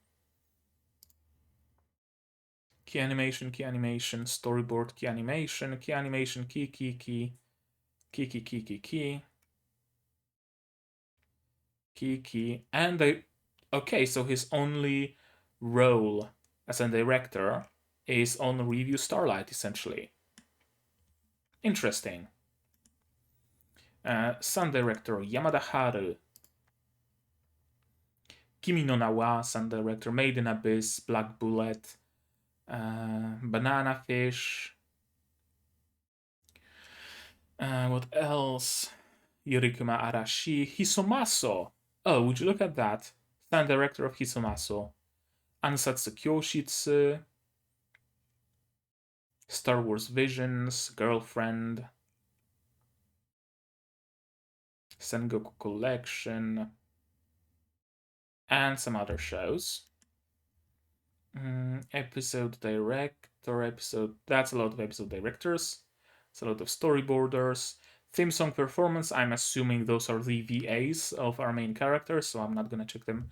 Key animation, storyboard, key animation, key. And okay, so his only role as a director is on Revue Starlight, essentially. Interesting. Sound director Yamada Haru. Kimi no Nawa, sound director Made in Abyss, Black Bullet, Banana Fish. What else? Yurikuma Arashi, Hisomaso. Oh, would you look at that? Sound director of Hisomaso. Ansatsu Kyoshitsu. Star Wars Visions, Girlfriend. Sengoku Collection. And some other shows. Episode director, that's a lot of episode directors. It's a lot of storyboarders. Theme song performance, I'm assuming those are the VAs of our main characters, so I'm not gonna check them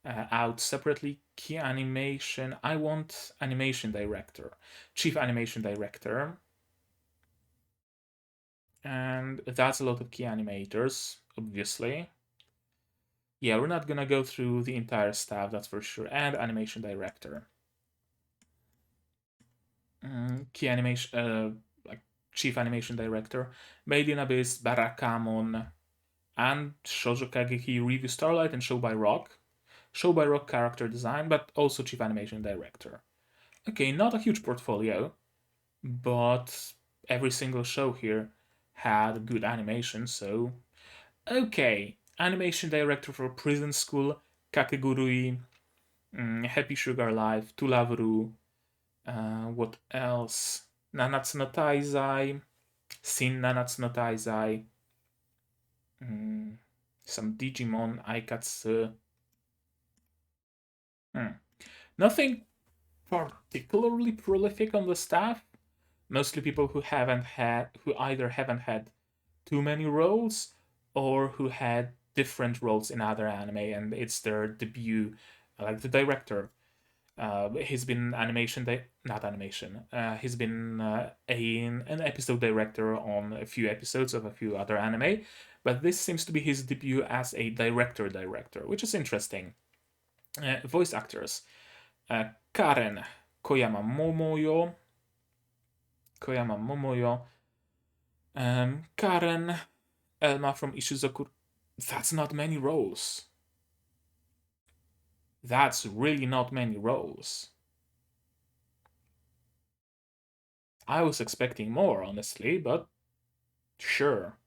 out separately. Key animation, I want animation director, chief animation director. And that's a lot of key animators, obviously. Yeah, we're not gonna go through the entire staff, that's for sure. And animation director. Key animation, like chief animation director. Made in Abyss, Barakamon, and Shoujo Kageki, Revue Starlight, and Show by Rock. Show by Rock character design, but also chief animation director. Okay, not a huge portfolio, but every single show here had good animation, so okay. Animation director for Prison School, Kakegurui, Happy Sugar Life, To Love-Ru, what else? Nanatsu no Taizai, Sin Nanatsu no Taizai, some Digimon, Aikatsu. Nothing particularly prolific on the staff. Mostly people who either haven't had too many roles or who had different roles in other anime and it's their debut. Like the director, he's been he's been an episode director on a few episodes of a few other anime, but this seems to be his debut as a director, which is interesting. Voice actors: Karen Koyama Momoyo, Karen Elma from Ishizoku. That's not many roles. That's really not many roles. I was expecting more, honestly, but sure.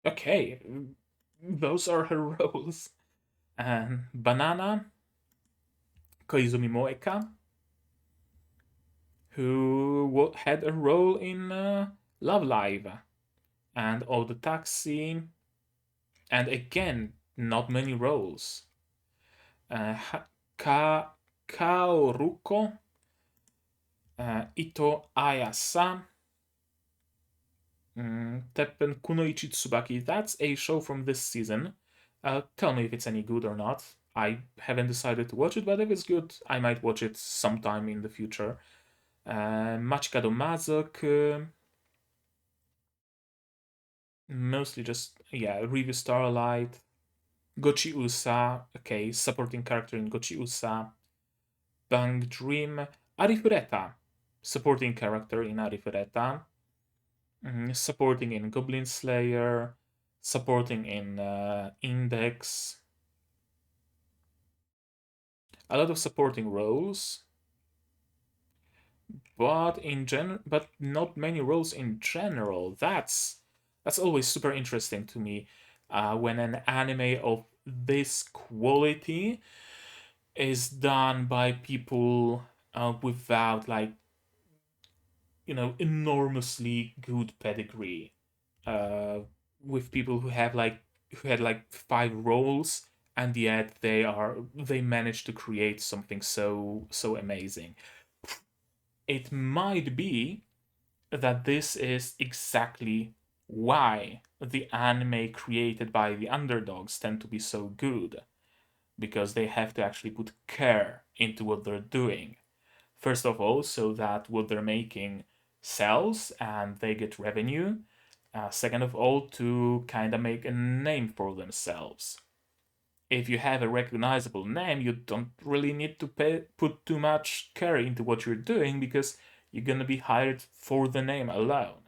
Okay, those are her roles. And Banana, Koizumi Moeka, who had a role in Love Live and All the Taxi, and again, not many roles. Kaoruko, Ito Ayasa, Teppen Kunoichi Tsubaki. That's a show from this season. Tell me if it's any good or not. I haven't decided to watch it, but if it's good, I might watch it sometime in the future. Machika do Mazok, mostly just, yeah, Revue Starlight. Gochi Usa, okay, supporting character in Gochi Usa. Bang Dream. Arifureta, supporting character in Arifureta. Supporting in Goblin Slayer. Supporting in Index. A lot of supporting roles, but not many roles in general. That's always super interesting to me. When an anime of this quality is done by people without, like, enormously good pedigree, uh, with people who had like five roles, and yet they managed to create something so amazing. It might be that this is exactly why the anime created by the underdogs tend to be so good, because they have to actually put care into what they're doing. First of all, so that what they're making sells and they get revenue. Second of all, to kind of make a name for themselves. If you have a recognizable name, you don't really need to put too much care into what you're doing, because you're gonna be hired for the name alone.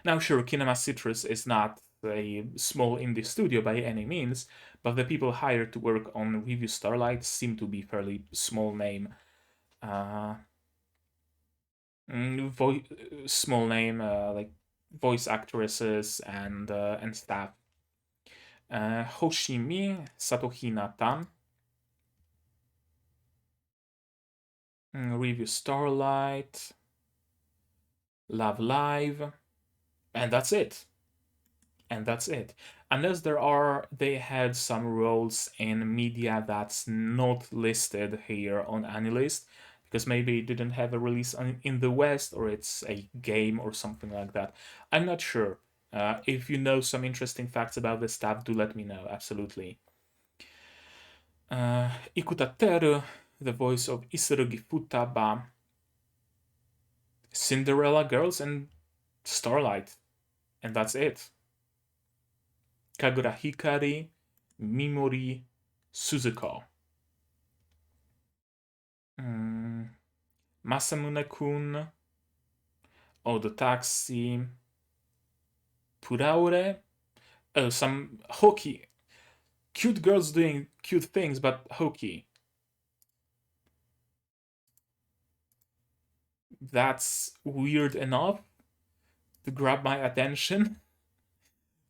Now, sure, Kinema Citrus is not a small indie studio by any means, but the people hired to work on Revue Starlight seem to be fairly small name. Uh, Small name, like voice actresses and staff. Hoshimi Satohinata, Revue Starlight, Love Live, and that's it. And that's it. Unless they had some roles in media that's not listed here on AniList, because maybe it didn't have a release in the West, or it's a game or something like that. I'm not sure. If you know some interesting facts about this stuff, do let me know, absolutely. Ikutateru, the voice of Isurugi Futaba, Cinderella Girls, and Starlight. And that's it. Kagura Hikari, Mimori, Suzuko. Masamune-kun, Odo Taxi, Puraure. Oh, some hokey. Cute girls doing cute things, but hokey. That's weird enough to grab my attention.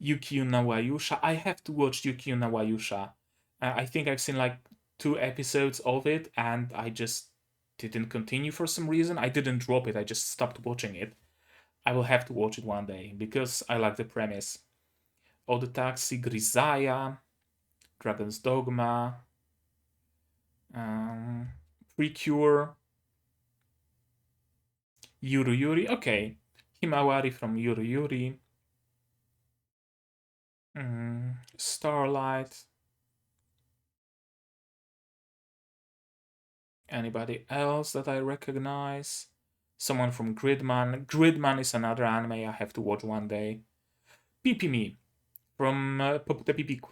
Yukio Nawayusha. I have to watch Yukio Nawayusha. I think I've seen like 2 episodes of it, and I just didn't continue for some reason. I didn't drop it, I just stopped watching it. I will have to watch it one day because I like the premise. Odd Taxi, Grisaya, Dragon's Dogma, Precure, Yuru Yuri. Okay, Himawari from Yuru Yuri. Starlight. Anybody else that I recognize? Someone from Gridman. Gridman is another anime I have to watch one day. Pipimi from Poputa Pipiku.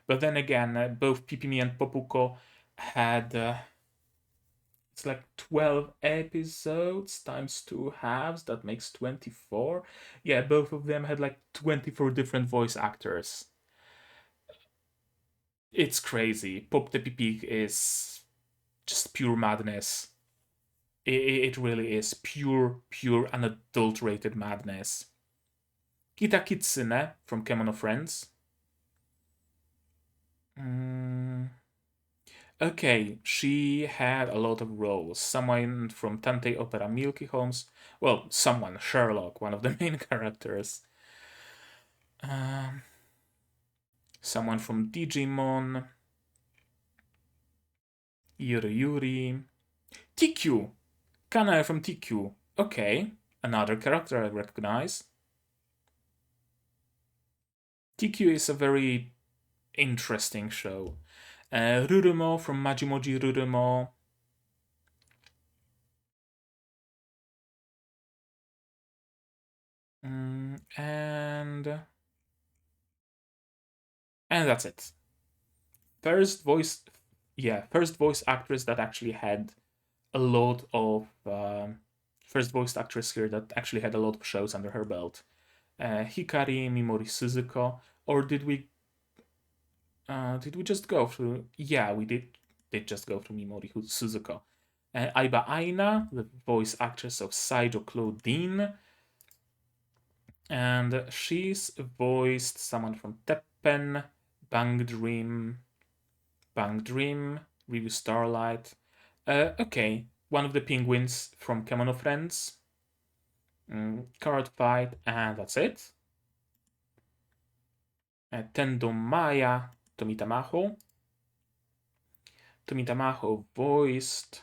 But then again, both Pipimi and Popuko had it's like 12 episodes times 2 halves. That makes 24. Yeah, both of them had like 24 different voice actors. It's crazy. Pop the Pipik is just pure madness. It really is pure unadulterated madness. Kita Kitsune from Kemono Friends. Okay, she had a lot of roles. Someone from Tantei Opera Milky Holmes. Well, someone, Sherlock, one of the main characters. Someone from Digimon. Yuri Yuri. TQ. Kanae from TQ. Okay, another character I recognize. TQ is a very interesting show. Rurumo from Majimoji Rurumo. And that's it. First voice, yeah, first voice actress that actually had a lot of first voice actress here that actually had a lot of shows under her belt. Hikari Mimori Suzuko, or did we just go through? Yeah, we did just go through Mimori Suzuko. Aiba Aina, the voice actress of Saijo Claudine, and she's voiced someone from Teppen, Bang Dream, Revue Starlight. Okay, one of the penguins from Kemono Friends, Card Fight, and that's it. Tendo Maya Tomitamaho. Tomitamaho voiced.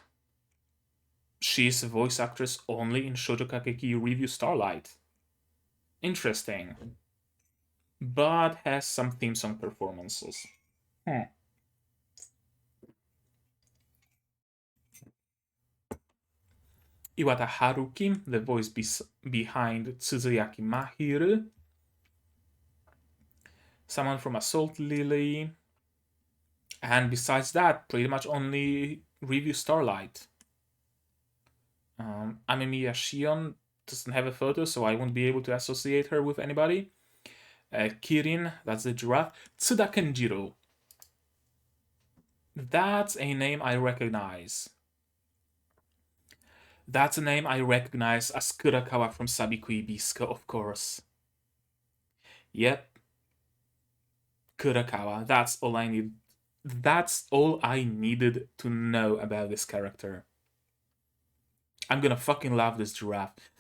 She's a voice actress only in Shoujo Kageki Revue Starlight. Interesting. But has some theme song performances. Iwata Haruki, the voice behind Tsuzuyaki Mahiru. Someone from Assault Lily. And besides that, pretty much only Revue Starlight. Amemiya Shion doesn't have a photo, so I won't be able to associate her with anybody. Kirin, that's the giraffe. Tsuda Kenjiro. That's a name I recognize. That's a name I recognize as Kurakawa from Sabiku Ibisuka, of course. Yep. Kurakawa. That's all I need. That's all I needed to know about this character. I'm gonna fucking love this giraffe.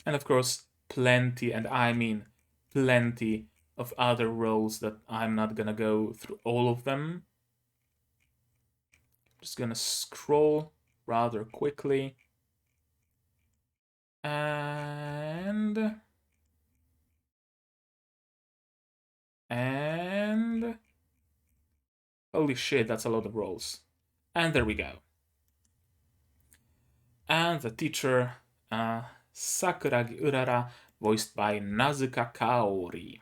And of course, plenty, and I mean plenty, of other roles that I'm not gonna go through all of them. Just gonna scroll rather quickly. And holy shit, that's a lot of roles. And there we go. And the teacher, Sakuragi Urara, voiced by Nazuka Kaori,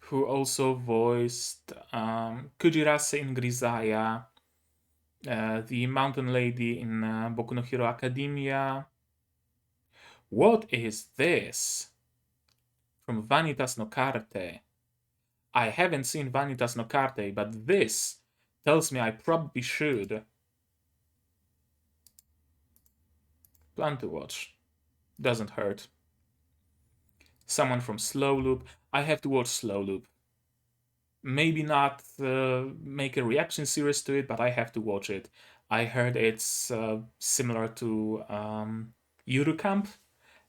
who also voiced Kujirase in Grisaya, the mountain lady in Boku no Hero Academia. What is this? From Vanitas no Carte. I haven't seen Vanitas no Carte, but this tells me I probably should. Plan to watch. Doesn't hurt. Someone from Slow Loop. I have to watch Slow Loop. Maybe not make a reaction series to it, but I have to watch it. I heard it's similar to Yuru Camp,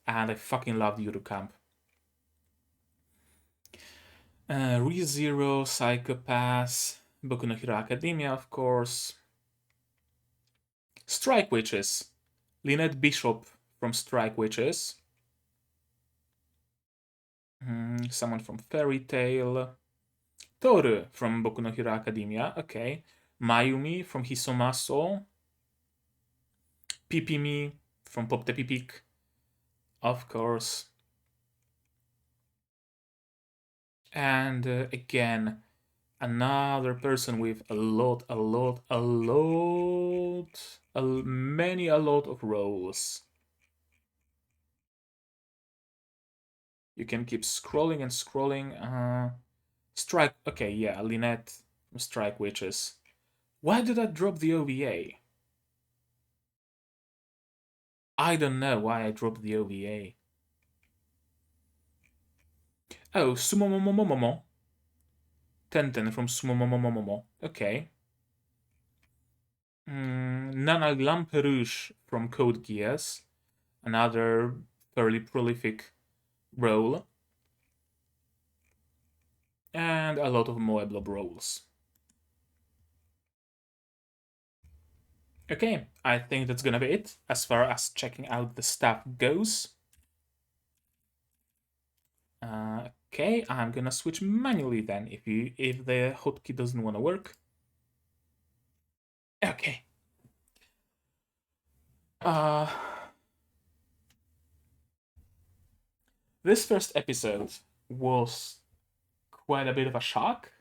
and I fucking loved Yuru Camp. ReZero, Psychopaths, Boku no Hero Academia, of course. Strike Witches. Lynette Bishop from Strike Witches. Someone from Fairy Tail. Toru from Boku no Hero Academia, okay. Mayumi from Hisomaso. Pipimi from Pop the Pipik, of course. And again, another person with a lot of roles. You can keep scrolling and scrolling. Strike, okay, yeah, Lynette from Strike Witches. Why did I drop the OVA? I don't know why I dropped the OVA. Oh, Sumomomomomomo. Tenten from Sumomomomomo. Okay. Nana Lamperouche from Code Geass. Another fairly prolific role. And a lot of Moeblob roles. Okay, I think that's gonna be it as far as checking out the stuff goes. Okay, I'm gonna switch manually then if the hotkey doesn't want to work. Okay. Uh, this first episode was quite a bit of a shock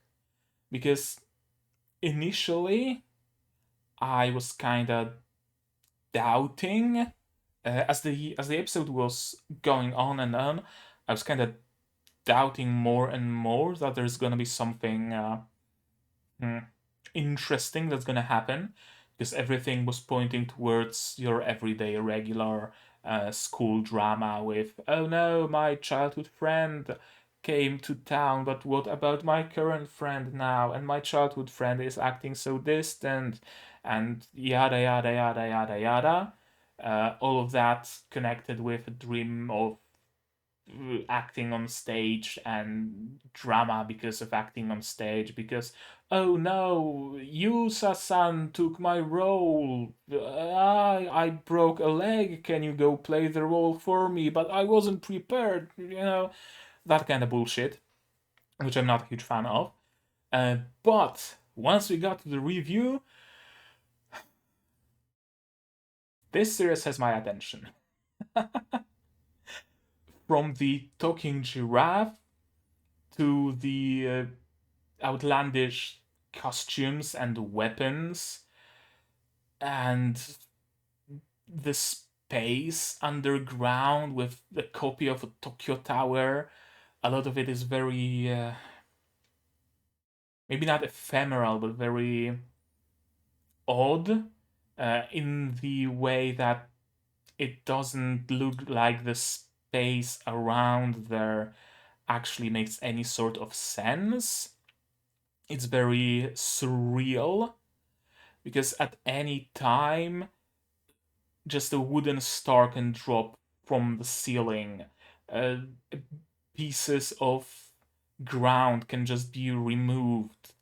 because initially I was kind of doubting as the episode was going on and on. I was kind of doubting more and more that there's gonna be something hmm, interesting that's gonna happen because everything was pointing towards your everyday regular school drama with oh no, my childhood friend came to town, but what about my current friend now, and my childhood friend is acting so distant, and yada yada yada yada yada. All of that connected with a dream of acting on stage and drama because of acting on stage because oh no, Yusa-san took my role. I broke a leg, can you go play the role for me, but I wasn't prepared, that kind of bullshit, which I'm not a huge fan of. But once we got to the review, this series has my attention. From the talking giraffe to the outlandish costumes and weapons and the space underground with the copy of a Tokyo Tower. A lot of it is very, maybe not ephemeral, but very odd in the way that it doesn't look like the space around there actually makes any sort of sense. It's very surreal because at any time just a wooden star can drop from the ceiling. Uh, Pieces of ground can just be removed.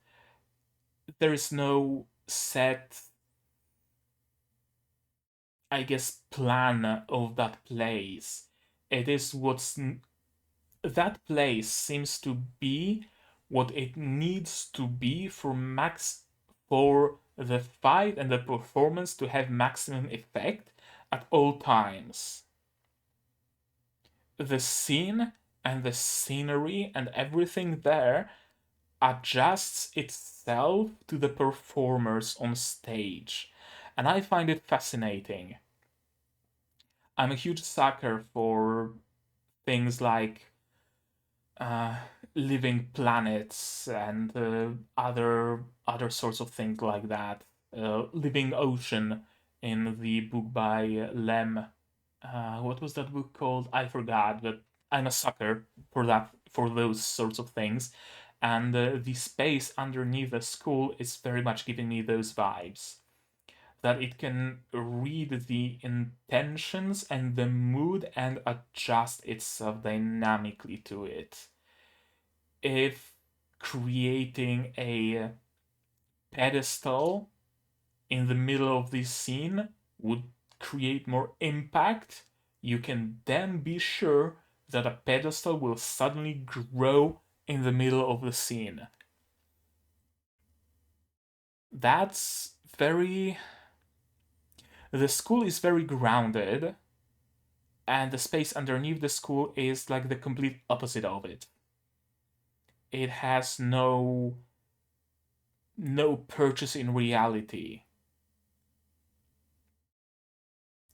There is no set, I guess, plan of that place. It is that place seems to be what it needs to be for the fight and the performance to have maximum effect at all times. The scene and the scenery and everything there adjusts itself to the performers on stage. And I find it fascinating. I'm a huge sucker for things like uh, living planets and other sorts of things like that. Living Ocean in the book by Lem. What was that book called? I forgot, but I'm a sucker for those sorts of things. And the space underneath the school is very much giving me those vibes. That it can read the intentions and the mood and adjust itself dynamically to it. If creating a pedestal in the middle of this scene would create more impact, you can then be sure that a pedestal will suddenly grow in the middle of the scene. That's very. The school is very grounded, and the space underneath the school is like the complete opposite of it. It has no purchase in reality.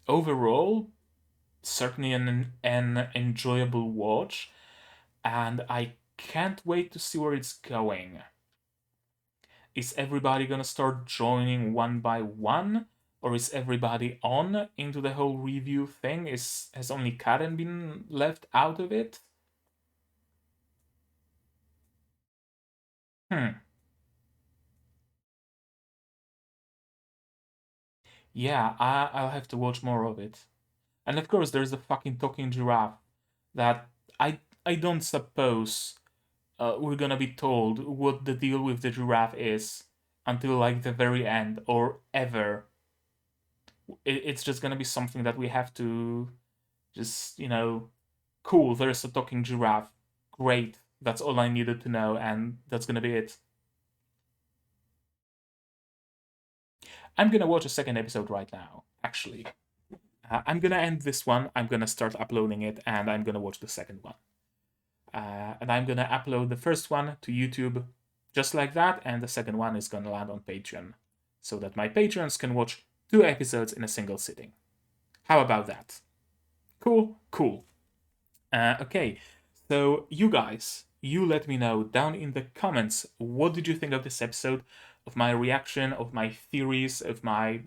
Overall, certainly an enjoyable watch, and I can't wait to see where it's going. Is everybody gonna start joining one by one? Or is everybody on into the whole review thing? Has only Karen been left out of it? Hmm. Yeah, I'll have to watch more of it. And of course, there's the fucking talking giraffe that I don't suppose we're gonna be told what the deal with the giraffe is until like the very end or ever. It's just gonna be something that we have to just cool. There's a talking giraffe. Great. That's all I needed to know, and that's gonna be it. I'm gonna watch a second episode right now, actually. I'm gonna end this one, I'm gonna start uploading it, and I'm gonna watch the second one. And I'm gonna upload the first one to YouTube just like that, and the second one is gonna land on Patreon, so that my patrons can watch 2 episodes in a single sitting. How about that? Cool? Cool. Okay, so you guys, you let me know down in the comments, what did you think of this episode, of my reaction, of my theories, of my,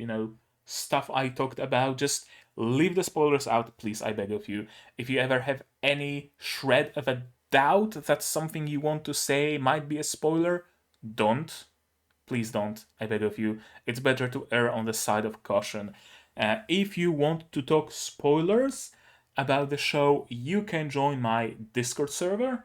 stuff I talked about. Just leave the spoilers out, please, I beg of you. If you ever have any shred of a doubt that something you want to say might be a spoiler, don't. Please don't, I beg of you. It's better to err on the side of caution. If you want to talk spoilers about the show, you can join my Discord server.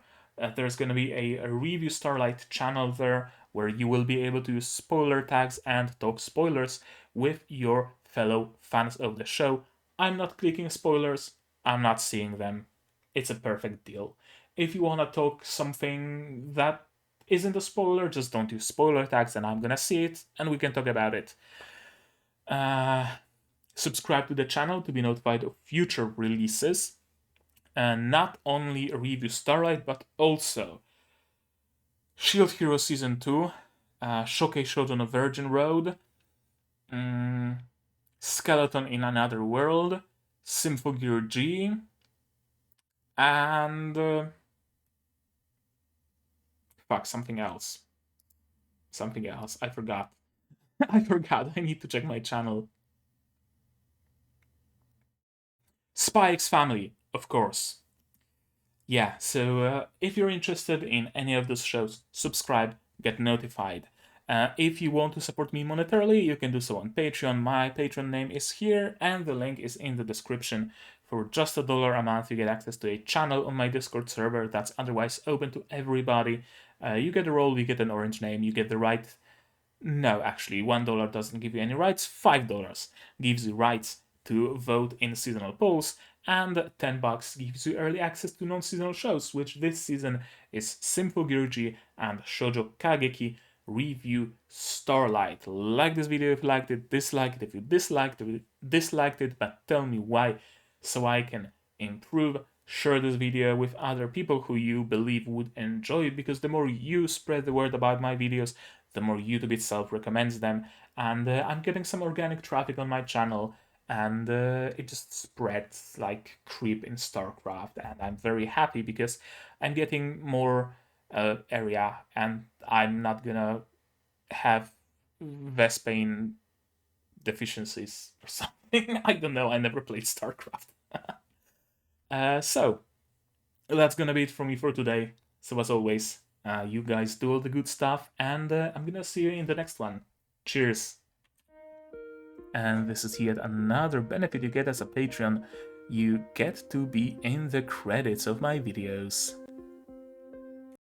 There's going to be a Revue Starlight channel there where you will be able to use spoiler tags and talk spoilers with your fellow fans of the show. I'm not clicking spoilers, I'm not seeing them. It's a perfect deal. If you want to talk something that isn't a spoiler, just don't use spoiler tags and I'm gonna see it and we can talk about it. Subscribe to the channel to be notified of future releases. Not only Revue Starlight, but also Shield Hero Season 2, Shokei Shoujo no Virgin Road, Skeleton in Another World, Symphogear G, and something else. Something else. I forgot. I forgot. I need to check my channel. Spy X Family, of course. Yeah, so if you're interested in any of those shows, subscribe, get notified. If you want to support me monetarily, you can do so on Patreon. My Patreon name is here, and the link is in the description. For just $1 a month, you get access to a channel on my Discord server that's otherwise open to everybody. You get a role, you get an orange name, you get the right. No, actually, $1 doesn't give you any rights. $5 gives you rights to vote in seasonal polls, and $10 gives you early access to non-seasonal shows, which this season is Symphogear and Shoujo Kageki Revue Starlight. Like this video if you liked it, dislike it if you disliked it, but tell me why so I can improve. Share this video with other people who you believe would enjoy it, because the more you spread the word about my videos, the more YouTube itself recommends them, and I'm getting some organic traffic on my channel, and it just spreads like creep in StarCraft, and I'm very happy because I'm getting more area, and I'm not gonna have Vespane deficiencies or something. I don't know, I never played StarCraft. So, that's gonna be it from me for today. So as always, you guys do all the good stuff, and I'm gonna see you in the next one. Cheers! And this is yet another benefit you get as a Patreon. You get to be in the credits of my videos.